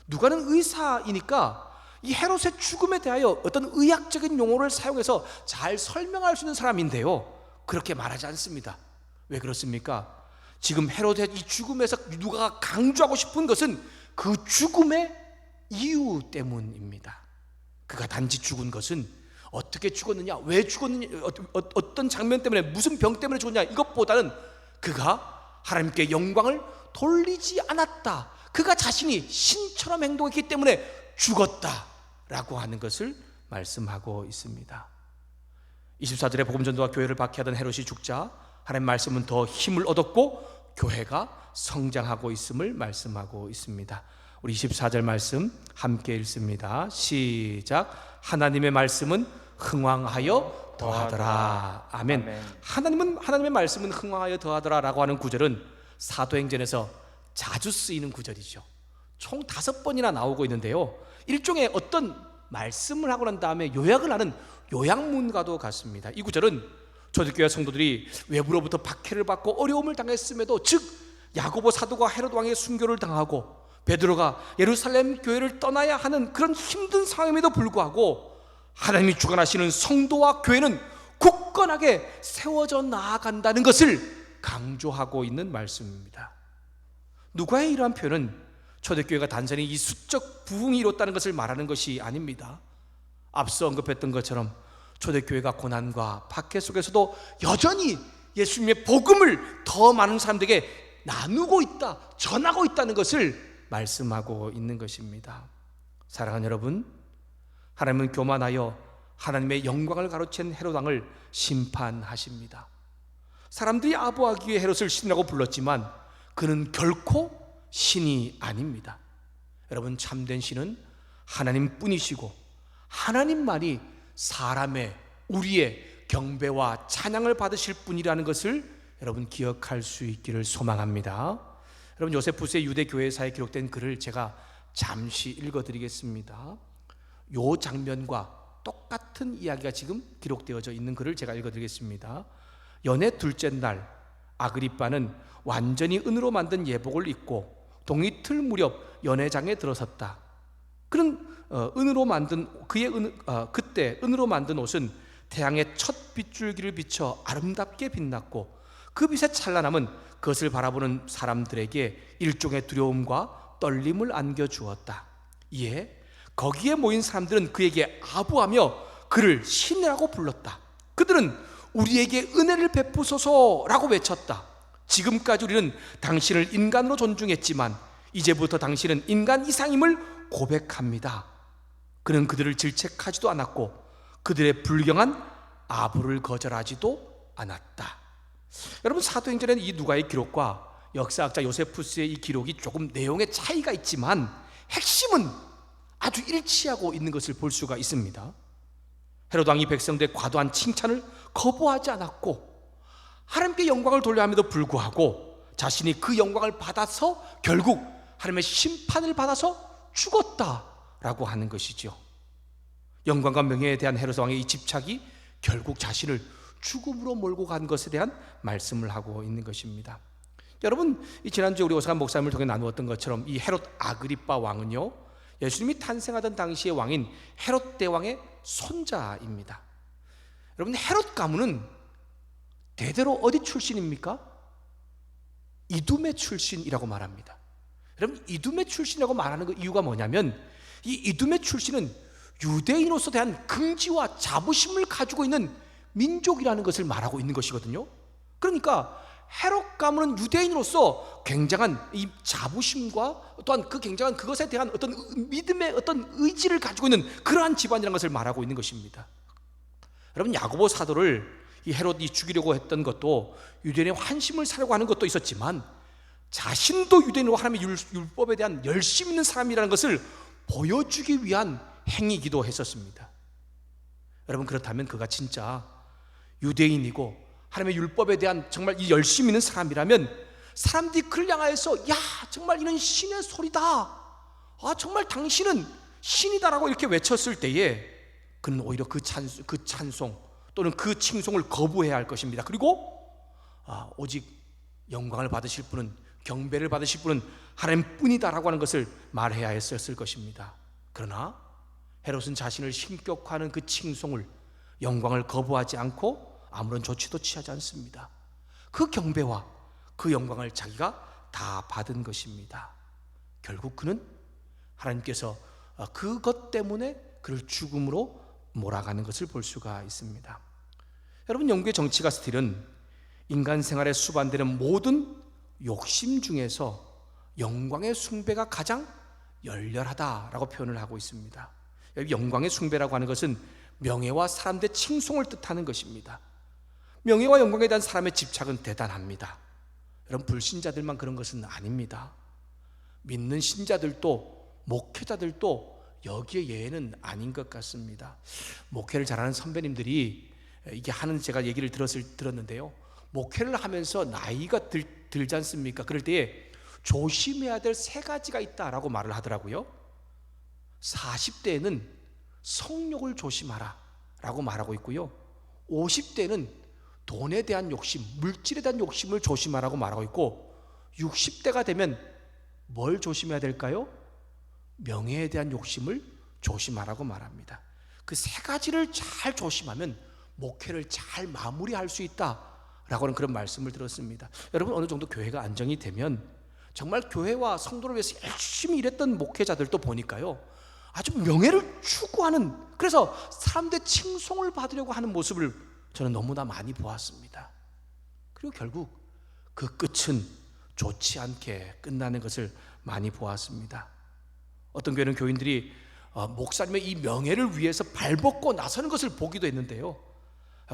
누가는 의사이니까 이 헤롯의 죽음에 대하여 어떤 의학적인 용어를 사용해서 잘 설명할 수 있는 사람인데요, 그렇게 말하지 않습니다. 왜 그렇습니까? 지금 헤롯의 이 죽음에서 누가가 강조하고 싶은 것은 그 죽음의 이유 때문입니다. 그가 단지 죽은 것은 어떻게 죽었느냐, 왜 죽었느냐, 어떤 장면 때문에, 무슨 병 때문에 죽었냐, 이것보다는 그가 하나님께 영광을 돌리지 않았다, 그가 자신이 신처럼 행동했기 때문에 죽었다라고 하는 것을 말씀하고 있습니다. 24절에 복음전도와 교회를 박해하던 헤롯이 죽자 하나님 말씀은 더 힘을 얻었고 교회가 성장하고 있음을 말씀하고 있습니다. 우리 24절 말씀 함께 읽습니다. 시작. 하나님의 말씀은 흥왕하여 더하더라. 아멘. 하나님의 말씀은 흥왕하여 더하더라 라고 하는 구절은 사도행전에서 자주 쓰이는 구절이죠. 총 5번이나 나오고 있는데요, 일종의 어떤 말씀을 하고 난 다음에 요약을 하는 요약문과도 같습니다. 이 구절은 초대교회 성도들이 외부로부터 박해를 받고 어려움을 당했음에도, 즉 야고보 사도가 헤롯 왕의 순교를 당하고 베드로가 예루살렘 교회를 떠나야 하는 그런 힘든 상황임에도 불구하고 하나님이 주관하시는 성도와 교회는 굳건하게 세워져 나아간다는 것을 강조하고 있는 말씀입니다. 누가의 이러한 표현은 초대교회가 단순히 이 수적 부흥이 이뤘다는 것을 말하는 것이 아닙니다. 앞서 언급했던 것처럼 초대교회가 고난과 박해 속에서도 여전히 예수님의 복음을 더 많은 사람들에게 나누고 있다, 전하고 있다는 것을 말씀하고 있는 것입니다. 사랑하는 여러분, 하나님은 교만하여 하나님의 영광을 가로챈 헤롯 왕을 심판하십니다. 사람들이 아부하기 위해 헤롯을 신이라고 불렀지만 그는 결코 신이 아닙니다. 여러분, 참된 신은 하나님뿐이시고 하나님만이 사람의, 우리의 경배와 찬양을 받으실 분이라는 것을 여러분 기억할 수 있기를 소망합니다. 여러분, 요세푸스의 유대 교회사에 기록된 글을 제가 잠시 읽어드리겠습니다. 요 장면과 똑같은 이야기가 지금 기록되어져 있는 글을 제가 읽어드리겠습니다. 연애 둘째 날, 아그리빠는 완전히 은으로 만든 예복을 입고 동이틀 무렵 연회장에 들어섰다. 그런 은으로 만든 그때 은으로 만든 옷은 태양의 첫 빗줄기를 비춰 아름답게 빛났고 그 빛의 찬란함은 그것을 바라보는 사람들에게 일종의 두려움과 떨림을 안겨주었다. 이에 거기에 모인 사람들은 그에게 아부하며 그를 신이라고 불렀다. 그들은 우리에게 은혜를 베푸소서라고 외쳤다. 지금까지 우리는 당신을 인간으로 존중했지만 이제부터 당신은 인간 이상임을 고백합니다. 그는 그들을 질책하지도 않았고 그들의 불경한 아부를 거절하지도 않았다. 여러분, 사도행전에는 이 누가의 기록과 역사학자 요세푸스의 이 기록이 조금 내용의 차이가 있지만 핵심은 아주 일치하고 있는 것을 볼 수가 있습니다. 헤롯 왕이 백성들의 과도한 칭찬을 거부하지 않았고 하나님께 영광을 돌려 함에도 불구하고 자신이 그 영광을 받아서 결국 하나님의 심판을 받아서 죽었다라고 하는 것이죠. 영광과 명예에 대한 헤롯 왕의 이 집착이 결국 자신을 죽음으로 몰고 간 것에 대한 말씀을 하고 있는 것입니다. 여러분, 이 지난주에 우리 오사간 목사님을 통해 나누었던 것처럼 이 헤롯 아그리빠 왕은요, 예수님이 탄생하던 당시의 왕인 헤롯 대왕의 손자입니다. 여러분, 헤롯 가문은 대대로 어디 출신입니까? 이두메 출신이라고 말합니다. 여러분, 이두메 출신이라고 말하는 그 이유가 뭐냐면 이 이두메 출신은 유대인으로서 대한 긍지와 자부심을 가지고 있는 민족이라는 것을 말하고 있는 것이거든요. 그러니까 헤롯 가문은 유대인으로서 굉장한 이 자부심과 또한 그 굉장한 그것에 대한 어떤 믿음의 어떤 의지를 가지고 있는 그러한 집안이라는 것을 말하고 있는 것입니다. 여러분, 야고보 사도를 이 헤롯이 죽이려고 했던 것도 유대인의 환심을 사려고 하는 것도 있었지만 자신도 유대인으로 하나님의 율법에 대한 열심 있는 사람이라는 것을 보여주기 위한 행위이기도 했었습니다. 여러분, 그렇다면 그가 진짜 유대인이고 하나님의 율법에 대한 정말 이 열심 있는 사람이라면 사람들이 그를 향하여서 야, 정말 이는 신의 소리다, 정말 당신은 신이다라고 이렇게 외쳤을 때에 그는 오히려 그 찬송 또는 그 칭송을 거부해야 할 것입니다. 그리고 오직 영광을 받으실 분은, 경배를 받으실 분은 하나님뿐이다라고 하는 것을 말해야 했었을 것입니다. 그러나 헤롯은 자신을 신격화하는 그 칭송을, 영광을 거부하지 않고 아무런 조치도 취하지 않습니다. 그 경배와 그 영광을 자기가 다 받은 것입니다. 결국 그는 하나님께서 그것 때문에 그를 죽음으로 몰아가는 것을 볼 수가 있습니다. 여러분, 영국의 정치가 스틸은 인간 생활에 수반되는 모든 욕심 중에서 영광의 숭배가 가장 열렬하다라고 표현을 하고 있습니다. 여기 영광의 숭배라고 하는 것은 명예와 사람들의 칭송을 뜻하는 것입니다. 명예와 영광에 대한 사람의 집착은 대단합니다. 여러분, 불신자들만 그런 것은 아닙니다. 믿는 신자들도 목회자들도 여기에 예외는 아닌 것 같습니다. 목회를 잘하는 선배님들이 이게 하는 제가 얘기를 들었는데요, 목회를 하면서 나이가 들지 않습니까? 그럴 때에 조심해야 될 세 가지가 있다라고 말을 하더라고요. 40대에는 성욕을 조심하라 라고 말하고 있고요, 50대는 돈에 대한 욕심, 물질에 대한 욕심을 조심하라고 말하고 있고, 60대가 되면 뭘 조심해야 될까요? 명예에 대한 욕심을 조심하라고 말합니다. 그 세 가지를 잘 조심하면 목회를 잘 마무리할 수 있다라고 하는 그런 말씀을 들었습니다. 여러분, 어느 정도 교회가 안정이 되면 정말 교회와 성도를 위해서 열심히 일했던 목회자들도 보니까요, 아주 명예를 추구하는, 그래서 사람들의 칭송을 받으려고 하는 모습을 저는 너무나 많이 보았습니다. 그리고 결국 그 끝은 좋지 않게 끝나는 것을 많이 보았습니다. 어떤 교회는 교인들이 목사님의 이 명예를 위해서 발벗고 나서는 것을 보기도 했는데요,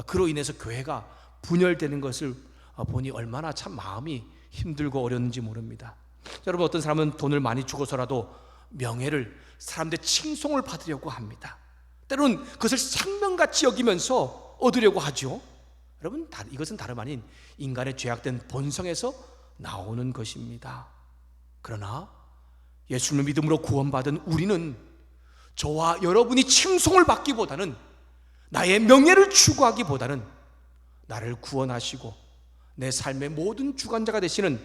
그로 인해서 교회가 분열되는 것을 보니 얼마나 참 마음이 힘들고 어려웠는지 모릅니다. 여러분, 어떤 사람은 돈을 많이 주고서라도 명예를, 사람들의 칭송을 받으려고 합니다. 때로는 그것을 생명같이 여기면서 얻으려고 하죠. 여러분, 이것은 다름 아닌 인간의 죄악된 본성에서 나오는 것입니다. 그러나 예수님을 믿음으로 구원받은 우리는 저와 여러분이 칭송을 받기보다는, 나의 명예를 추구하기보다는 나를 구원하시고 내 삶의 모든 주관자가 되시는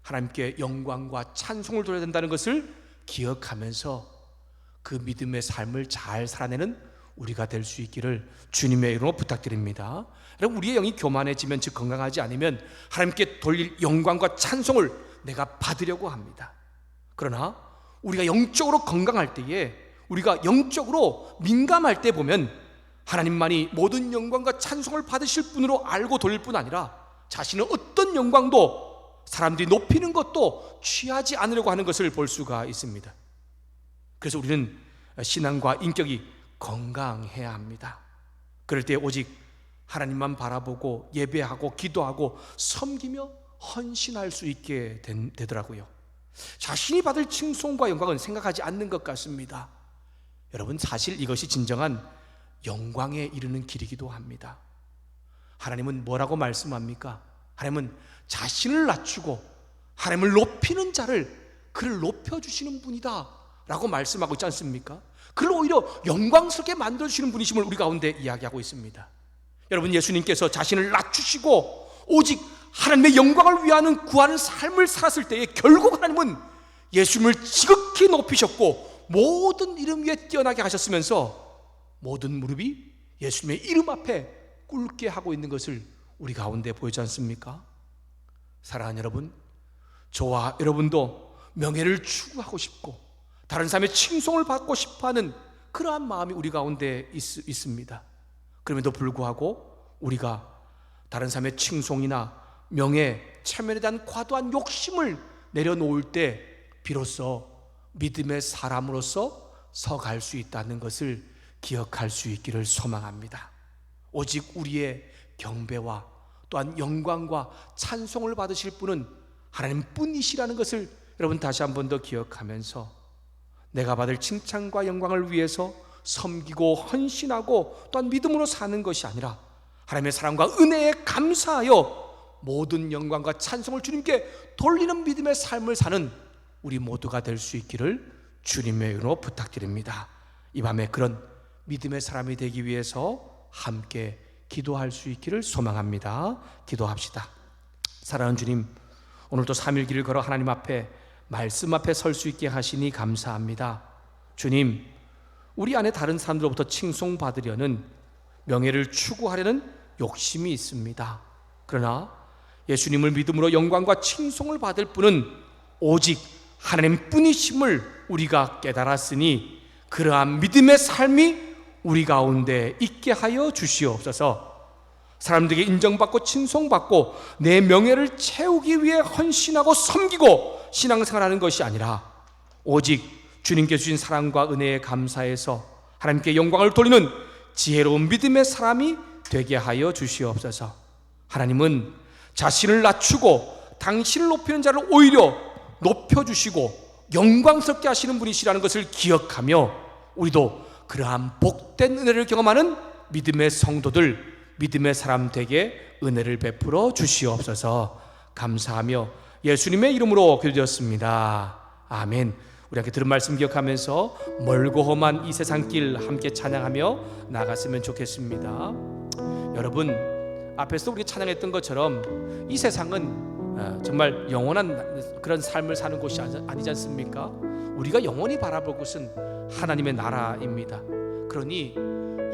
하나님께 영광과 찬송을 돌려야 된다는 것을 기억하면서 그 믿음의 삶을 잘 살아내는 우리가 될 수 있기를 주님의 이름으로 부탁드립니다. 여러분, 우리의 영이 교만해지면, 즉 건강하지 않으면 하나님께 돌릴 영광과 찬송을 내가 받으려고 합니다. 그러나 우리가 영적으로 건강할 때에, 우리가 영적으로 민감할 때 보면 하나님만이 모든 영광과 찬송을 받으실 분으로 알고 돌릴 뿐 아니라 자신은 어떤 영광도 사람들이 높이는 것도 취하지 않으려고 하는 것을 볼 수가 있습니다. 그래서 우리는 신앙과 인격이 건강해야 합니다. 그럴 때 오직 하나님만 바라보고 예배하고 기도하고 섬기며 헌신할 수 있게 되더라고요. 자신이 받을 칭송과 영광은 생각하지 않는 것 같습니다. 여러분, 사실 이것이 진정한 영광에 이르는 길이기도 합니다. 하나님은 뭐라고 말씀합니까? 하나님은 자신을 낮추고 하나님을 높이는 자를, 그를 높여주시는 분이다 라고 말씀하고 있지 않습니까? 그를 오히려 영광스럽게 만들어주시는 분이심을 우리 가운데 이야기하고 있습니다. 여러분, 예수님께서 자신을 낮추시고 오직 하나님의 영광을 위하는 구하는 삶을 살았을 때에 결국 하나님은 예수님을 지극히 높이셨고 모든 이름 위에 뛰어나게 하셨으면서 모든 무릎이 예수님의 이름 앞에 꿇게 하고 있는 것을 우리 가운데 보이지 않습니까? 사랑하는 여러분, 저와 여러분도 명예를 추구하고 싶고 다른 사람의 칭송을 받고 싶어하는 그러한 마음이 우리 가운데 있습니다. 그럼에도 불구하고 우리가 다른 사람의 칭송이나 명예, 체면에 대한 과도한 욕심을 내려놓을 때 비로소 믿음의 사람으로서 서갈 수 있다는 것을 기억할 수 있기를 소망합니다. 오직 우리의 경배와 또한 영광과 찬송을 받으실 분은 하나님뿐이시라는 것을 여러분 다시 한 번 더 기억하면서 내가 받을 칭찬과 영광을 위해서 섬기고 헌신하고 또한 믿음으로 사는 것이 아니라 하나님의 사랑과 은혜에 감사하여 모든 영광과 찬송을 주님께 돌리는 믿음의 삶을 사는 우리 모두가 될 수 있기를 주님의 이름으로 부탁드립니다. 이 밤에 그런 믿음의 사람이 되기 위해서 함께 기도할 수 있기를 소망합니다. 기도합시다. 사랑하는 주님, 오늘도 3일 길을 걸어 하나님 앞에 말씀 앞에 설 수 있게 하시니 감사합니다. 주님, 우리 안에 다른 사람들로부터 칭송받으려는, 명예를 추구하려는 욕심이 있습니다. 그러나 예수님을 믿음으로 영광과 칭송을 받을 분은 오직 하나님뿐이심을 우리가 깨달았으니 그러한 믿음의 삶이 우리 가운데 있게 하여 주시옵소서. 사람들에게 인정받고 칭송받고 내 명예를 채우기 위해 헌신하고 섬기고 신앙생활하는 것이 아니라 오직 주님께 주신 사랑과 은혜에 감사해서 하나님께 영광을 돌리는 지혜로운 믿음의 사람이 되게 하여 주시옵소서. 하나님은 자신을 낮추고 당신을 높이는 자를 오히려 높여주시고 영광스럽게 하시는 분이시라는 것을 기억하며 우리도 그러한 복된 은혜를 경험하는 믿음의 성도들, 믿음의 사람 되게 은혜를 베풀어 주시옵소서. 감사하며 예수님의 이름으로 기도드렸습니다. 아멘. 우리 함께 들은 말씀 기억하면서 멀고 험한 이 세상 길 함께 찬양하며 나갔으면 좋겠습니다. 여러분, 앞에서 우리 찬양했던 것처럼 이 세상은 정말 영원한 그런 삶을 사는 곳이 아니지 않습니까? 우리가 영원히 바라볼 곳은 하나님의 나라입니다. 그러니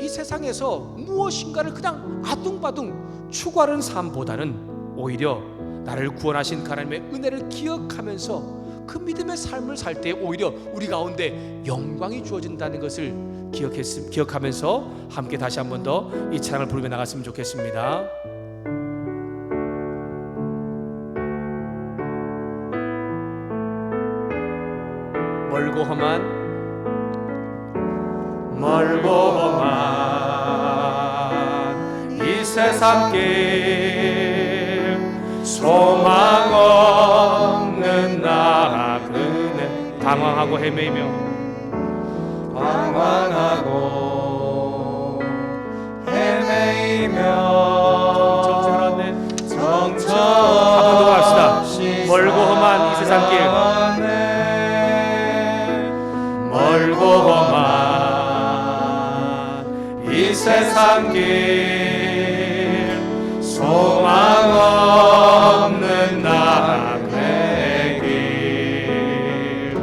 이 세상에서 무엇인가를 그냥 아둥바둥 추구하는 삶보다는 오히려 나를 구원하신 하나님의 은혜를 기억하면서 그 믿음의 삶을 살 때 오히려 우리 가운데 영광이 주어진다는 것을 기억하면서 함께 다시 한 번 더 이 찬양을 부르며 나갔으면 좋겠습니다. 멀고 험한 이 세상 길 소망 없는 나 그네 방황하고 헤매이며 정처 한 번 더 갑시다. 멀고 험한 이 세상 길 멀고 험한 이 세상 길 소망 없는 나의 길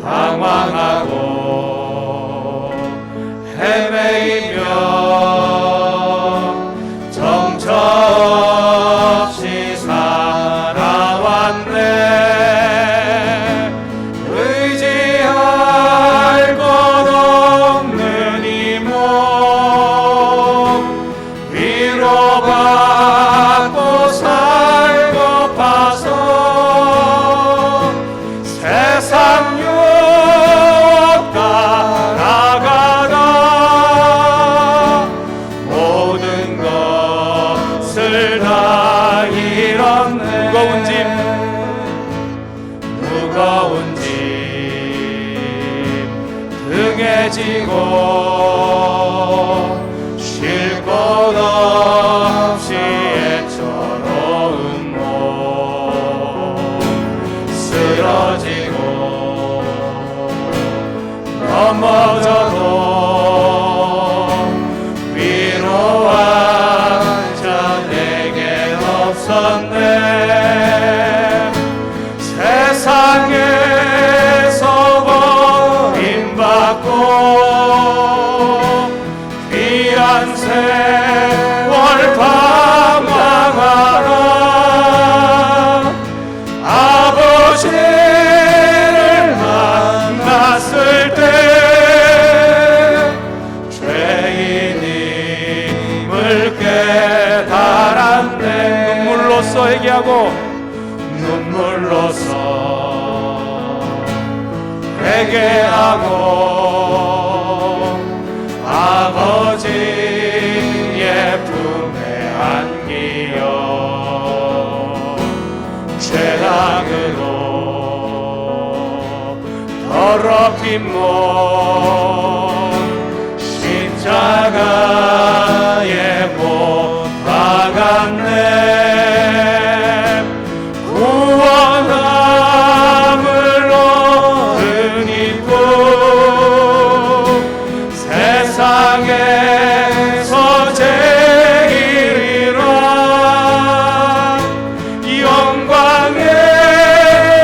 방황하고 없이 살아왔네. 의지할 것 없는 이 몸 위로받고 살고 파서 세상 유혹 따라가다 모든 것을 다 잃었네. 무거운 짐 등에 지고 쉴 곳 없이 애처로운 몸 쓰러지고 넘어져도 위로한 자 내겐 없었네. 세상에서 버림받고 귀한 세월 방황하라. 아버지를 만났을 때 죄인임을 깨달았네. 눈물로써 회개하고 눈물로써 회개하고 아버지의 품에 안기어 죄악으로 더럽힌 몸 십자가에 못 박았네. 구원함을 얻은 이뿐 세상에서 제일이라. 영광의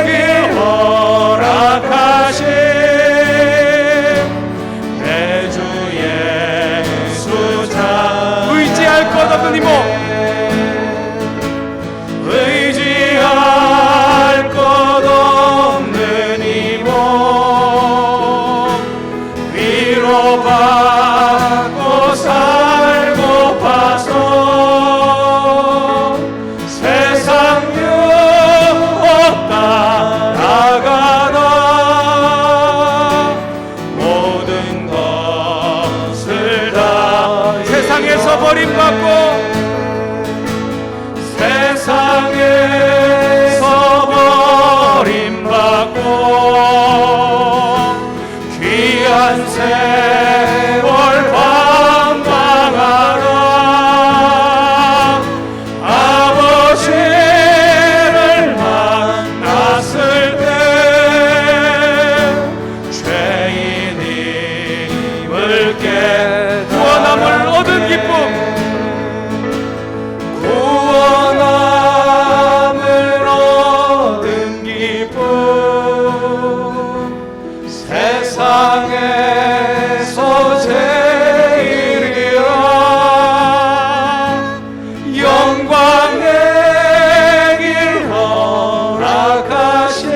길 허락하신 내 주 예수 자 의지할 것 없는 이 몸 의지할 것 없는 이 몸 위로받고 살고 파서 세상 유혹 따라가다 모든 것을 다 세상에서 버림받고 세상에서 버림받고 귀한 세월 방황하라. 아버지를 만났을 때 죄인임을 구원함을 얻은 기쁨 구원함을 얻은 기쁨 세상에서 제일이라. 영광의 길 허락하신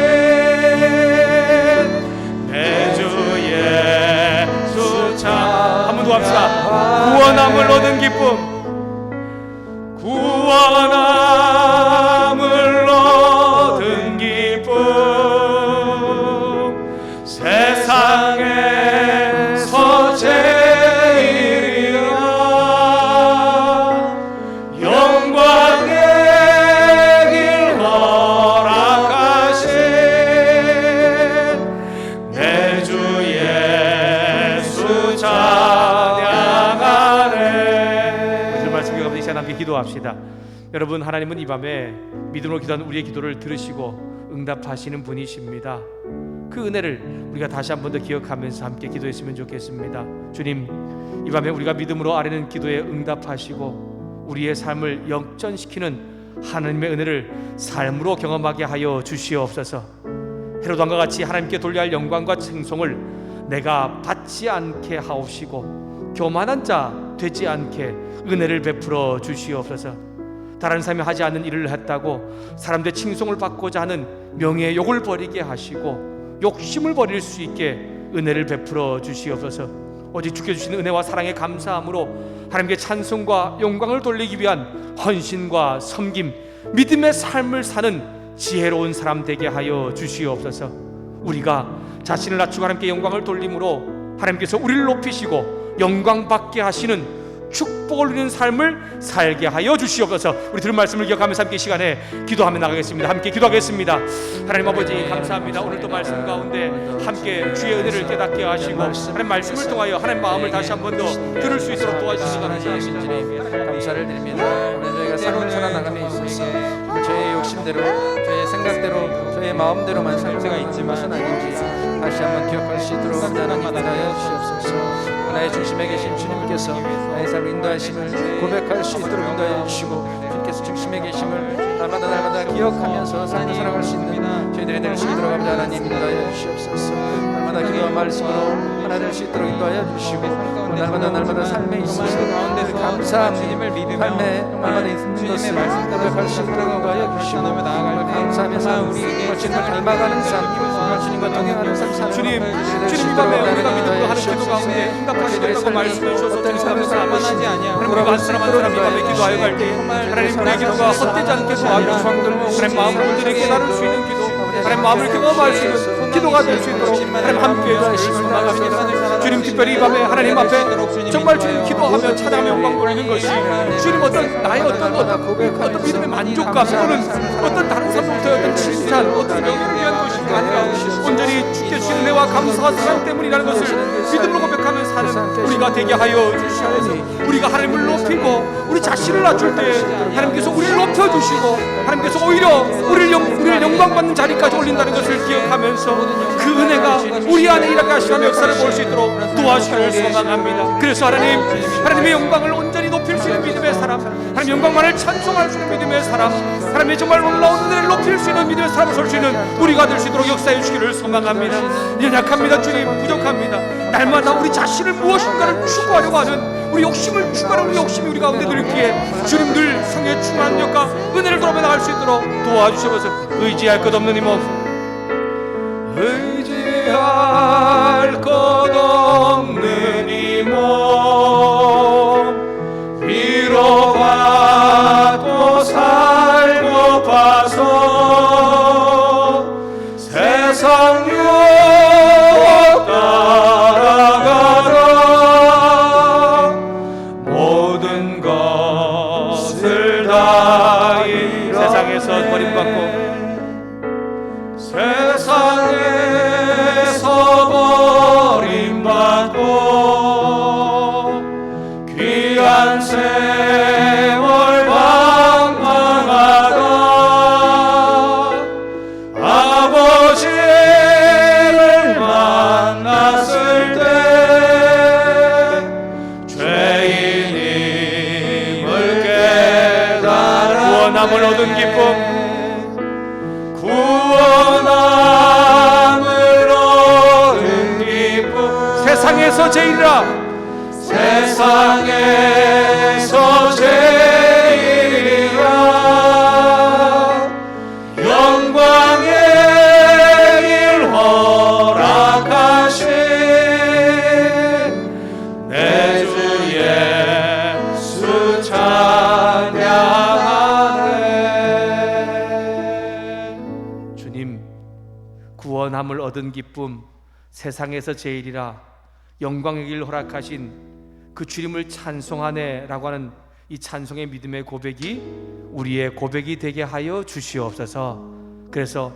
내 주 예수 참 한 번 더 합시다. 구원함을 얻은 기쁨 구원함을 얻은 기쁨 세상에서 제일이라. 영광의 길 허락하신 내 주 예수 찬양하네. 오늘 말씀 기억하면서 이 시간 함께 기도합시다. 여러분, 하나님은 이 밤에 믿음으로 기도하는 우리의 기도를 들으시고 응답하시는 분이십니다. 그 은혜를 우리가 다시 한 번 더 기억하면서 함께 기도했으면 좋겠습니다. 주님, 이 밤에 우리가 믿음으로 아뢰는 기도에 응답하시고 우리의 삶을 역전시키는 하나님의 은혜를 삶으로 경험하게 하여 주시옵소서. 헤롯 왕과 같이 하나님께 돌려야 할 영광과稱颂을 내가 받지 않게 하옵시고 교만한 자, 되지 않게 은혜를 베풀어 주시옵소서. 다른 사람이 하지 않는 일을 했다고 사람들의 칭송을 받고자 하는 명예의 욕을 버리게 하시고 욕심을 버릴 수 있게 은혜를 베풀어 주시옵소서. 오직 주께 주신 은혜와 사랑에 감사함으로 하나님께 찬송과 영광을 돌리기 위한 헌신과 섬김, 믿음의 삶을 사는 지혜로운 사람 되게 하여 주시옵소서. 우리가 자신을 낮추고 하나님께 영광을 돌림으로 하나님께서 우리를 높이시고 영광 받게 하시는 축복을 누리는 삶을 살게 하여 주시옵소서. 우리 들은 말씀을 기억하면서 함께 시간에 기도하며 나가겠습니다. 함께 기도하겠습니다. 하나님 아버지 감사합니다. 오늘도 말씀 가운데 함께 주의 은혜를 깨닫게 하시고 하나님 말씀을 통하여 하나님 마음을 다시 한 번 더 들을 수 있도록 도와주시기 바랍니다. 감사를 드립니다. 오늘 저희가 새로운 살아나감에 있어서 저의 욕심대로, 저의 생각대로, 저의 마음대로만 살때가 있지만 아닌지 다시 한번 기억할 수 있도록 하나님 인도하여 주시옵소서. 나의 중심에 계신 주님께서 나의 삶을 인도하심을 고백할 수 있도록 인도하여 주시고, 주님께서 중심에 계심을 날마다 기억하면서 삶을 살아갈 수 있는 저희들이 될 수 있도록 하나님 인도하여 주시옵소서. 날마다 기도와 말씀으로 하나 될 수 있도록 인도하여 주시고, 날마다 삶에 있어서 감사함, 삶에 날마다 있는 것을 고백할 수 있도록 인도하여 주시고, 감사하면서 주님을 닮아가는 삶, 주님과 동행하는 삶, 주님 이 밤에 우리가 믿음으로 하는 기도 가운데 응답하시겠다고 말씀해 주셔서 감사합니다. 하나님 우리가 한 사람 한 사람 이 밤에 기도하여 갈 때 하나님 우리의 기도가 헛되지 않게 도와주시고 하나님 마음을 온전히 깨달을 수 있는 기도, 하나님 마음을 경험할 수 있는 기도가 될 수 있도록 하나님 함께해 주시길 소망합니다. 주님 특별히 이 밤에 하나님 앞에 정말 주님 기도하며 찬양하며 영광 돌리는 것이 주님 어떤 나의 어떤 믿음의 만족감 또는 어떤 다른 사람부터 어떤 칭찬, 어떤 명예를 위한 것이 아니라 온전히 주께 주신 은혜와 감사와 사랑 때문이라는 것을 믿음으로 고백하며 사는 우리가 되게 하여 주시옵소서. 우리가 하나님을 높이고 우리 자신을 낮출 때 하나님께서 우리를 높여주시고 하나님께서 오히려 우리를 영광받는 자리까지 올린다는 것을 기억하면서 그 은혜가 우리 안에 일하게 하시는 역사를 볼 수 있도록 도와주시기를 소망합니다. 그래서 하나님의 영광을 온전히 높일 수 있는 믿음의 사람, 하나님 영광만을 찬송할 수 있는 믿음의 사람, 하나님의 정말 놀라운 은혜를 높일 수 있는 믿음의 사람을 설 수 있는 우리가 될 수 있도록 역사해 주시기를 소망합니다. 연약합니다. 주님 부족합니다. 날마다 우리 자신을 무엇인가를 추구하려고 하는 우리 욕심을 추구하는 우리 욕심이 우리 가운데 들기에 주님 늘 성의 충만한 능력과 은혜를 돌아며 나갈 수 있도록 도와주셔서 의지할 것 없는 이 몸, 의지할 것 없는 이 몸, 위로받고 살고 봐서 세상 유혹 따라가라 모든 것을 다 세상에서 버림받고 세상에서 버림받고 귀한 세월 방황하다 아버지를 만났을 때 죄인임을 깨달아 구원함을 얻은 기쁨, 세상에서 제일이라, 세상에서 제일이라 영광의 길 허락하신 내 주 예수 찬양하네. 주님 구원함을 얻은 기쁨, 세상에서 제일이라 영광의 길 허락하신 그 주님을 찬송하네 라고 하는 이 찬송의 믿음의 고백이 우리의 고백이 되게 하여 주시옵소서. 그래서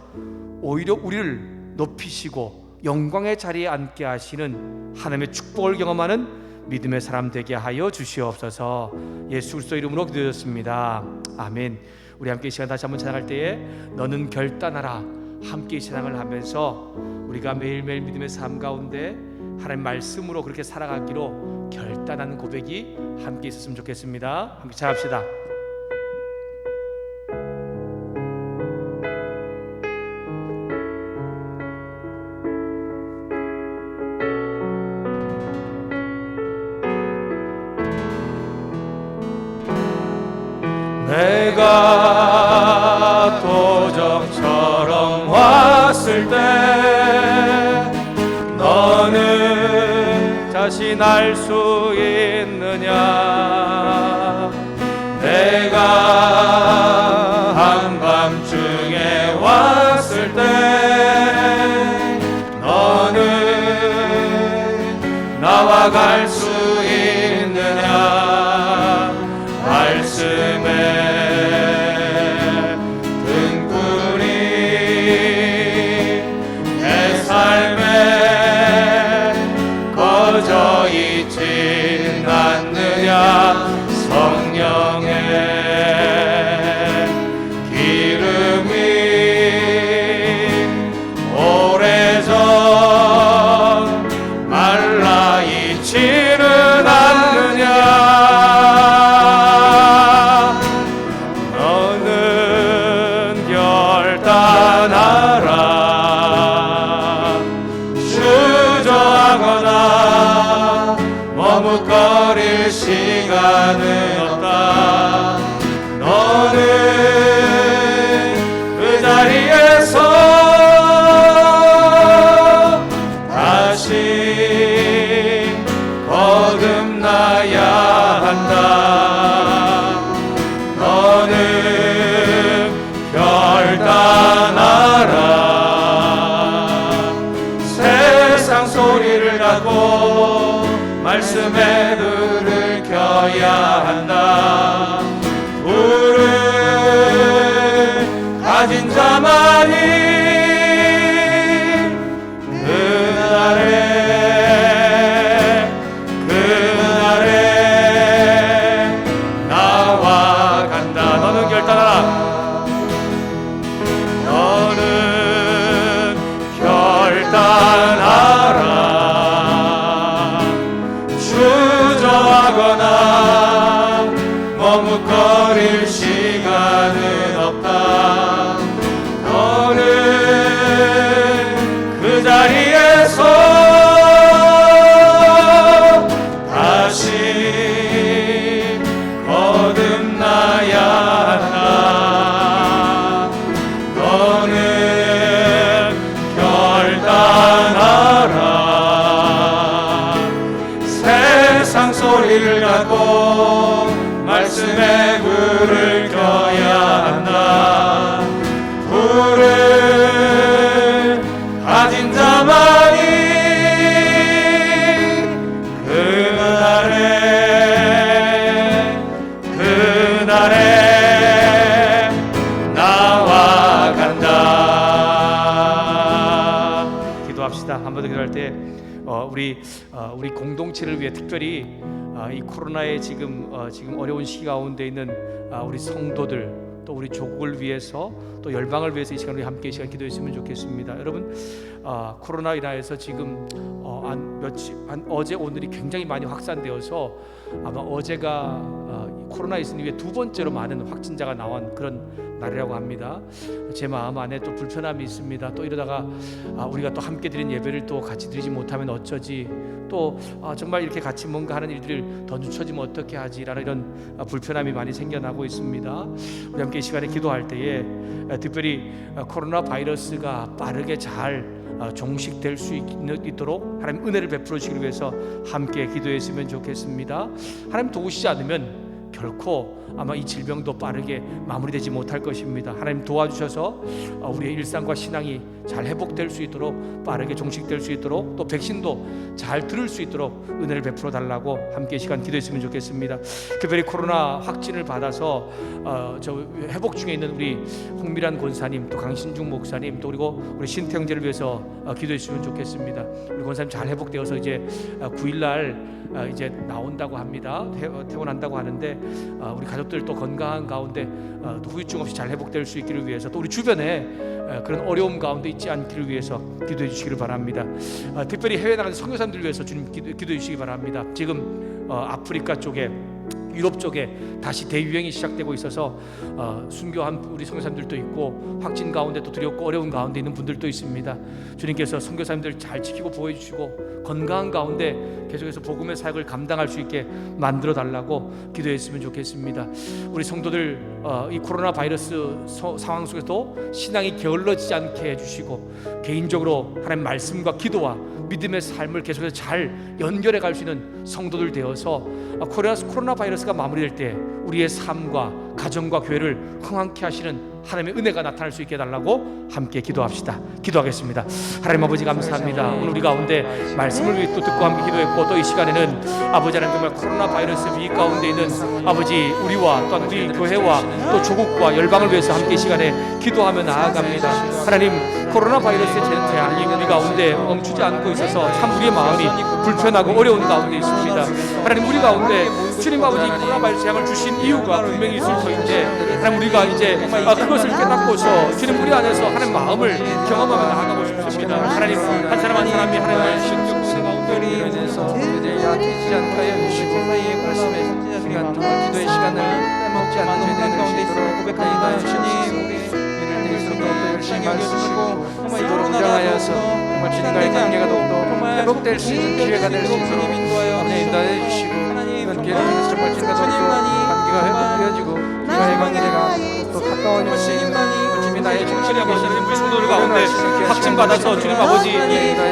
오히려 우리를 높이시고 영광의 자리에 앉게 하시는 하나님의 축복을 경험하는 믿음의 사람 되게 하여 주시옵소서. 예수 그리스도 이름으로 기도드렸습니다. 아멘. 우리 함께 이 시간 다시 한번 찬양할 때에 너는 결단하라 함께 찬양을 하면서 우리가 매일매일 믿음의 삶 가운데 하나님 말씀으로 그렇게 살아가기로 결단하는 고백이 함께 있었으면 좋겠습니다. 함께 찬양합시다. 내가 도적처럼 왔을 때 너는 자신할 수 있느냐? 내가 한밤중에 왔을 때 너는 나와 갈 수 있느냐? 말씀에 등불이 내 삶에 꺼져 있진 않느냐? 성령의 기름이 오래전 말라 있지는 않느냐? 너는 결단하라. 주저하거나 머뭇거릴 시간은 없다. 너는 그 자리에서 다시 거듭나야 한다. 너는 결단하라. 세상 소리를 갖고 말씀에 불을 켜야 한다. 불을 가진 자만이 그날에 나와 간다. 너는 결단하라. 너는 결단하라. 주저하거나 머뭇거릴 시간은 없다. 너는 그 자리에서 다시 거듭나야 한다. 너는 결단하라. 세상 소리를 갖고 말씀에 불을 켜야 한다. 불을 가진 자만이 그날에 나와 간다. 기도합시다. 한 번 더 기도할 때 우리 공동체를 위해 특별히 이 코로나의 지금 어려운 시기 가운데 있는 우리 성도들, 또 우리 조국을 위해서, 또 열방을 위해서 이 시간 우리 함께 이 시간 기도했으면 좋겠습니다. 여러분, 코로나 인하여서 지금 어제 오늘이 굉장히 많이 확산되어서 아마 어제가 코로나 있은 이후에 두 번째로 많은 확진자가 나온 그런 날이라고 합니다. 제 마음 안에 또 불편함이 있습니다. 또 이러다가 우리가 또 함께 드린 예배를 또 같이 드리지 못하면 어쩌지, 또 정말 이렇게 같이 뭔가 하는 일들을 더 늦춰지면 어떻게 하지라는 이런 불편함이 많이 생겨나고 있습니다. 우리 함께 이 시간에 기도할 때에 특별히 코로나 바이러스가 빠르게 잘 종식될 수 있도록 하나님 은혜를 베풀어 주시기 위해서 함께 기도했으면 좋겠습니다. 하나님 도우시지 않으면 결코 아마 이 질병도 빠르게 마무리되지 못할 것입니다. 하나님 도와주셔서 우리의 일상과 신앙이 잘 회복될 수 있도록, 빠르게 종식될 수 있도록, 또 백신도 잘 들을 수 있도록 은혜를 베풀어 달라고 함께 이 시간 기도했으면 좋겠습니다. 특별히 코로나 확진을 받아서 회복 중에 있는 우리 홍미란 권사님, 또 강신중 목사님, 또 그리고 우리 신태영제를 위해서 기도했으면 좋겠습니다. 우리 권사님 잘 회복되어서 이제 9일날 이제 나온다고 합니다. 퇴원한다고 하는데 우리 가족들 또 건강한 가운데 또 후유증 없이 잘 회복될 수 있기를 위해서, 또 우리 주변에 그런 어려움 가운데 있지 않기를 위해서 기도해 주시기를 바랍니다. 특별히 해외 나가는 선교사님들 위해서 주님 기도해 주시기 바랍니다. 지금 아프리카 쪽에 유럽 쪽에 다시 대유행이 시작되고 있어서 순교한 우리 선교사님들도 있고 확진 가운데 또 두렵고 어려운 가운데 있는 분들도 있습니다. 주님께서 선교사님들 잘 지키고 보호해 주시고 건강한 가운데 계속해서 복음의 사역을 감당할 수 있게 만들어 달라고 기도했으면 좋겠습니다. 우리 성도들 이 코로나 바이러스 상황 속에서도 신앙이 게을러지지 않게 해주시고 개인적으로 하나님 말씀과 기도와 믿음의 삶을 계속해서 잘 연결해 갈 수 있는 성도들 되어서 코로나 바이러스가 마무리될 때 우리의 삶과 가정과 교회를 흥황케 하시는 하나님의 은혜가 나타날 수 있게 해달라고 함께 기도합시다. 기도하겠습니다. 하나님 아버지 감사합니다. 오늘 우리 가운데 말씀을 위해 또 듣고 함께 기도했고 또 이 시간에는 아버지 하나님 정말 코로나 바이러스 위기 가운데 있는 아버지 우리와 또한 우리 교회와 또 조국과 열방을 위해서 함께 이 시간에 기도하며 나아갑니다. 하나님 코로나 바이러스의 재앙이 우리 가운데 멈추지 않고 있어서 참 우리의 마음이 불편하고 어려운 가운데 있습니다. 하나님 우리 가운데 주님 아버지 코로나 바이러스 재앙을 주신 이유가 분명히 있을 터인데 하나님 우리가 이제 그것을 깨닫고서 주님 우리 안에서 하나님 마음을 경험하며 나아가고 싶습니다. 하나님 한 사람 한 사람이 하나님 말씀 듣고 가운데 인해서 이제 약해지지 않게 하여 주시고 말씀의 시간 정말 기도의 시간을 빼먹지 않는 저희들 가운데 있도록 고백하여 주시니 이를 위해서도 또 열심히 말씀하시고 기도로 무장하여서 정말 주님과의 관계가 더욱더 회복될 수 있는 기회가 될 수 있도록 아버지 인도해 주시고 이번 기회를 통해서 정말 주님과 더욱더 관계가 회복되어지고 주님과의 관계가 또 가까워지고 주님이 나의 중심에 계시는 우리 성도들 가운데 확진 받아서 주님 아버지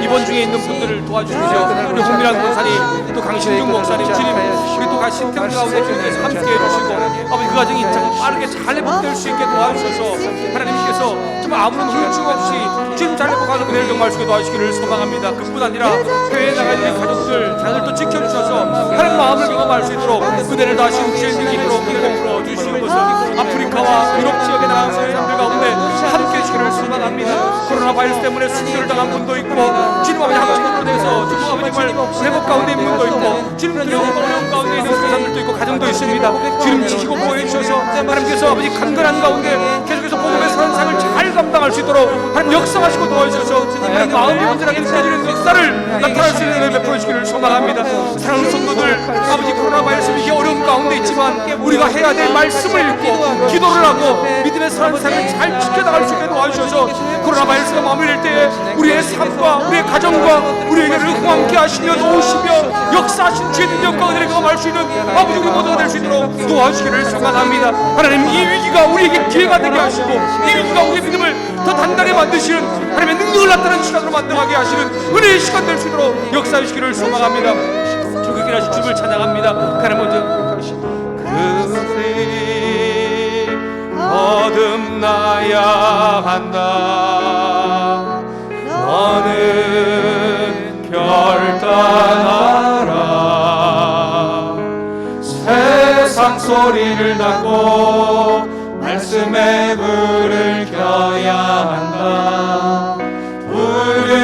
입원 중에 있는 분들을 도와주시죠. 우리 홍미란 권사님 또 강신중 목사님 주님 우리 또 신태훈 가운데 주님께서 함께 해주시고 아버지 그 가정이 빠르게 잘 회복될 수 있게 도와주셔서 하나님께서 정말 아무런 후유증 없이 주님 잘 회복하는 은혜를 경험하시게 도와주시기를 소망합니다. 그뿐 아니라 교회에 나가 있는 가족들 자녀들도 지켜주셔서 하나님 마음을 경험할 수 있도록 은혜를 다하시는 주의 능력이 있도록 베풀어 주시는 것을 아프리카와 유럽 지역에 나가는 사람들 가운데 함께 해주시기를 소망합니다. 코로나 바이러스 때문에 순교를 당한 분도 있고 주님 아버지 확진으로 돼서 주님 아버지 정말 회복 가운데 있는 분도 있고 주님 두려움과 어려움 가운데 있는 사람들도 있고 가정도 있습니다. 주님 지키고 보호해 주셔서 하나님께서 아버지 간절한 가운데 계속해서 복음의 선상을 잘 감당할 수 있도록 하나님 역사하시고 도와주셔서 하나님 마음이 온전하게 느껴지는 역사를 나타날 수 있는 은혜를 베풀어 주시기를 소망합니다. 사랑하는 성도들 아버지 코로나 바이러스 위기 어려움 가운데 있지만 우리가 해야 될 말씀을 읽고 기도를 하고 믿음의 선상을 잘 지켜나갈 수 있게 도와주셔서 코로나 바이러스가 마무리될 때에 우리의 삶과 우리의 가정과 우리에게를 흥황케 하시며 도우시며 역사하신 주의 능력과 은혜를 경험할 수 있는 아버지 우리 모두가 될 수 있도록 도와주시기를 소망합니다. 하나님 이 위기가 우리에게 기회가 되게 하시고 이 위기가 우리의 믿음을 더 단단히 만드시는 하나님의 능력을 나타내는 시간으로 만들어가게 하시는 은혜의 시간 될 수 있도록 역사해 주시기를 소망합니다. 조국이라 하신 주님을 찬양합니다. 하나님 먼저 그리 거듭나야 한다. 너는 결단하라. 세상 소리를 닫고 말씀의 불을 켜야 한다. 불을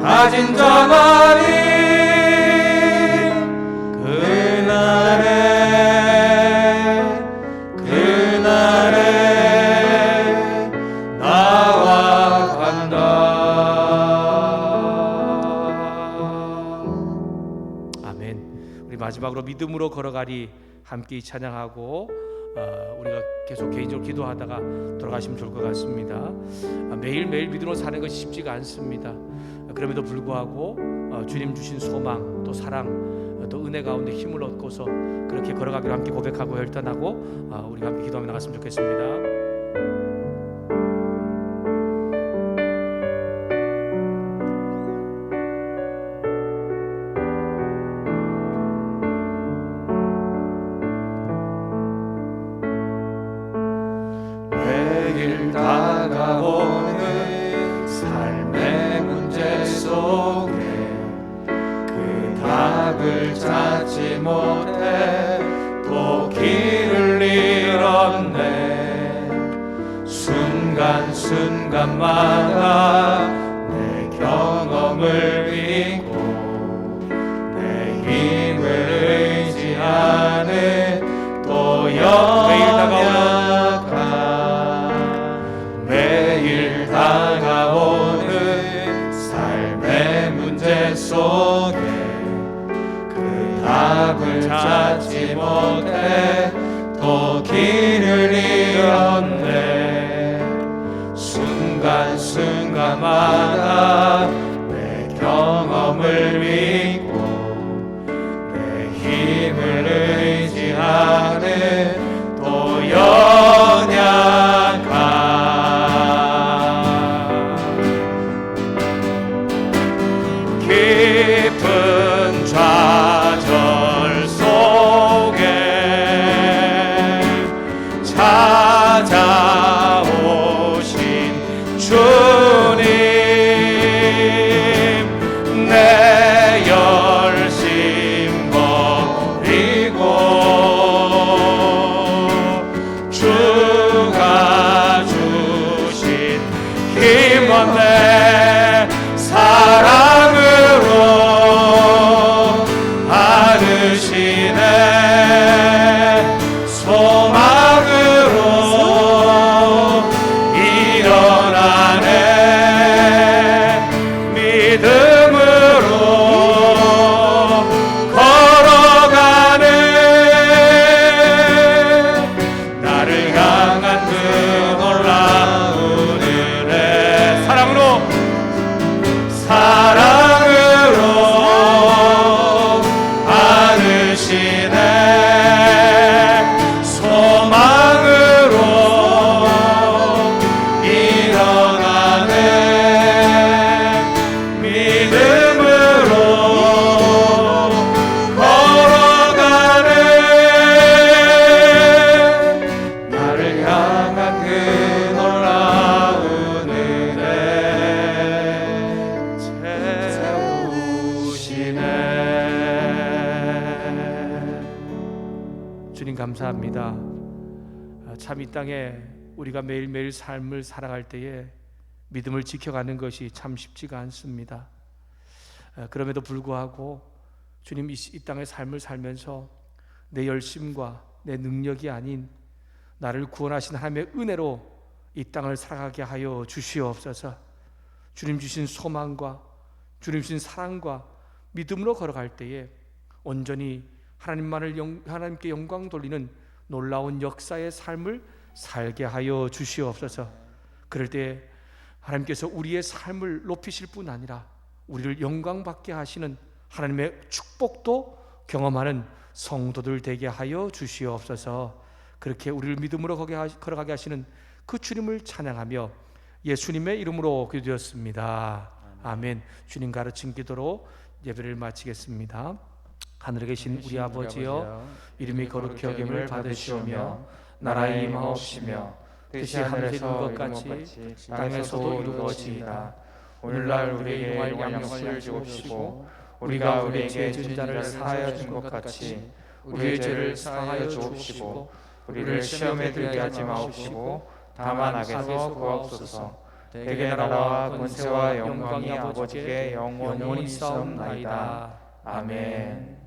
가진 자만이 마지막으로 믿음으로 걸어가리 함께 찬양하고 우리가 계속 개인적으로 기도하다가 돌아가시면 좋을 것 같습니다. 매일매일 믿음으로 사는 것이 쉽지가 않습니다. 그럼에도 불구하고 주님 주신 소망 또 사랑 또 은혜 가운데 힘을 얻고서 그렇게 걸어가기로 함께 고백하고 결단하고 우리가 함께 기도하며 나갔으면 좋겠습니다. 다가오는 삶의 문제 속에 그 답을 찾지 못해 또 길을 잃었네. 순간순간마다 내 경험을 잊고 내 힘을 의지하는 또 매일 다가오는 삶의 문제 속에 그 답을 찾 찾아오신 주님, 내 열심 버리고 주가 주신 힘없는 사랑으로 안으시네, 소망으로 일어나네, 믿음으로 걸어가네, 나를 향한 그 놀라운 은혜, 사랑으로 안으시네, 소망으로 일어나네, 믿음으로 걸어가네, 나를 향한 그 놀라운 은혜 채우시네. 주님 감사합니다. 참 이 땅에 우리가 매일매일 삶을 살아갈 때에 믿음을 지켜가는 것이 참 쉽지가 않습니다. 그럼에도 불구하고 주님 이 땅의 삶을 살면서 내 열심과 내 능력이 아닌 나를 구원하신 하나님의 은혜로 이 땅을 살아가게 하여 주시옵소서. 주님 주신 소망과 주님 주신 사랑과 믿음으로 걸어갈 때에 온전히 하나님께 영광 돌리는 놀라운 역사의 삶을 살게 하여 주시옵소서. 그럴 때 하나님께서 우리의 삶을 높이실 뿐 아니라 우리를 영광받게 하시는 하나님의 축복도 경험하는 성도들 되게 하여 주시옵소서. 그렇게 우리를 믿음으로 걸어가게 하시는 그 주님을 찬양하며 예수님의 이름으로 기도드렸습니다. 아멘. 주님 가르친 기도로 예배를 마치겠습니다. 하늘에 계신 우리 아버지여, 이름이 거룩히 여김을 받으시오며 나라의 임하옵시며 뜻이 하늘에서 이룬 것 같이 땅에서도 이루어지이다. 오늘날 우리에게 일용할 양식을 주옵시고 우리가 우리에게 죄 지은 자를 사하여 준 것 같이 우리의 죄를 사하여 주옵시고 우리를 시험에 들게 하지 마옵시고 다만 악에서 구하옵소서. 대개 나라와 권세와 영광이 아버지께 영원히 있사옵나이다. 아멘.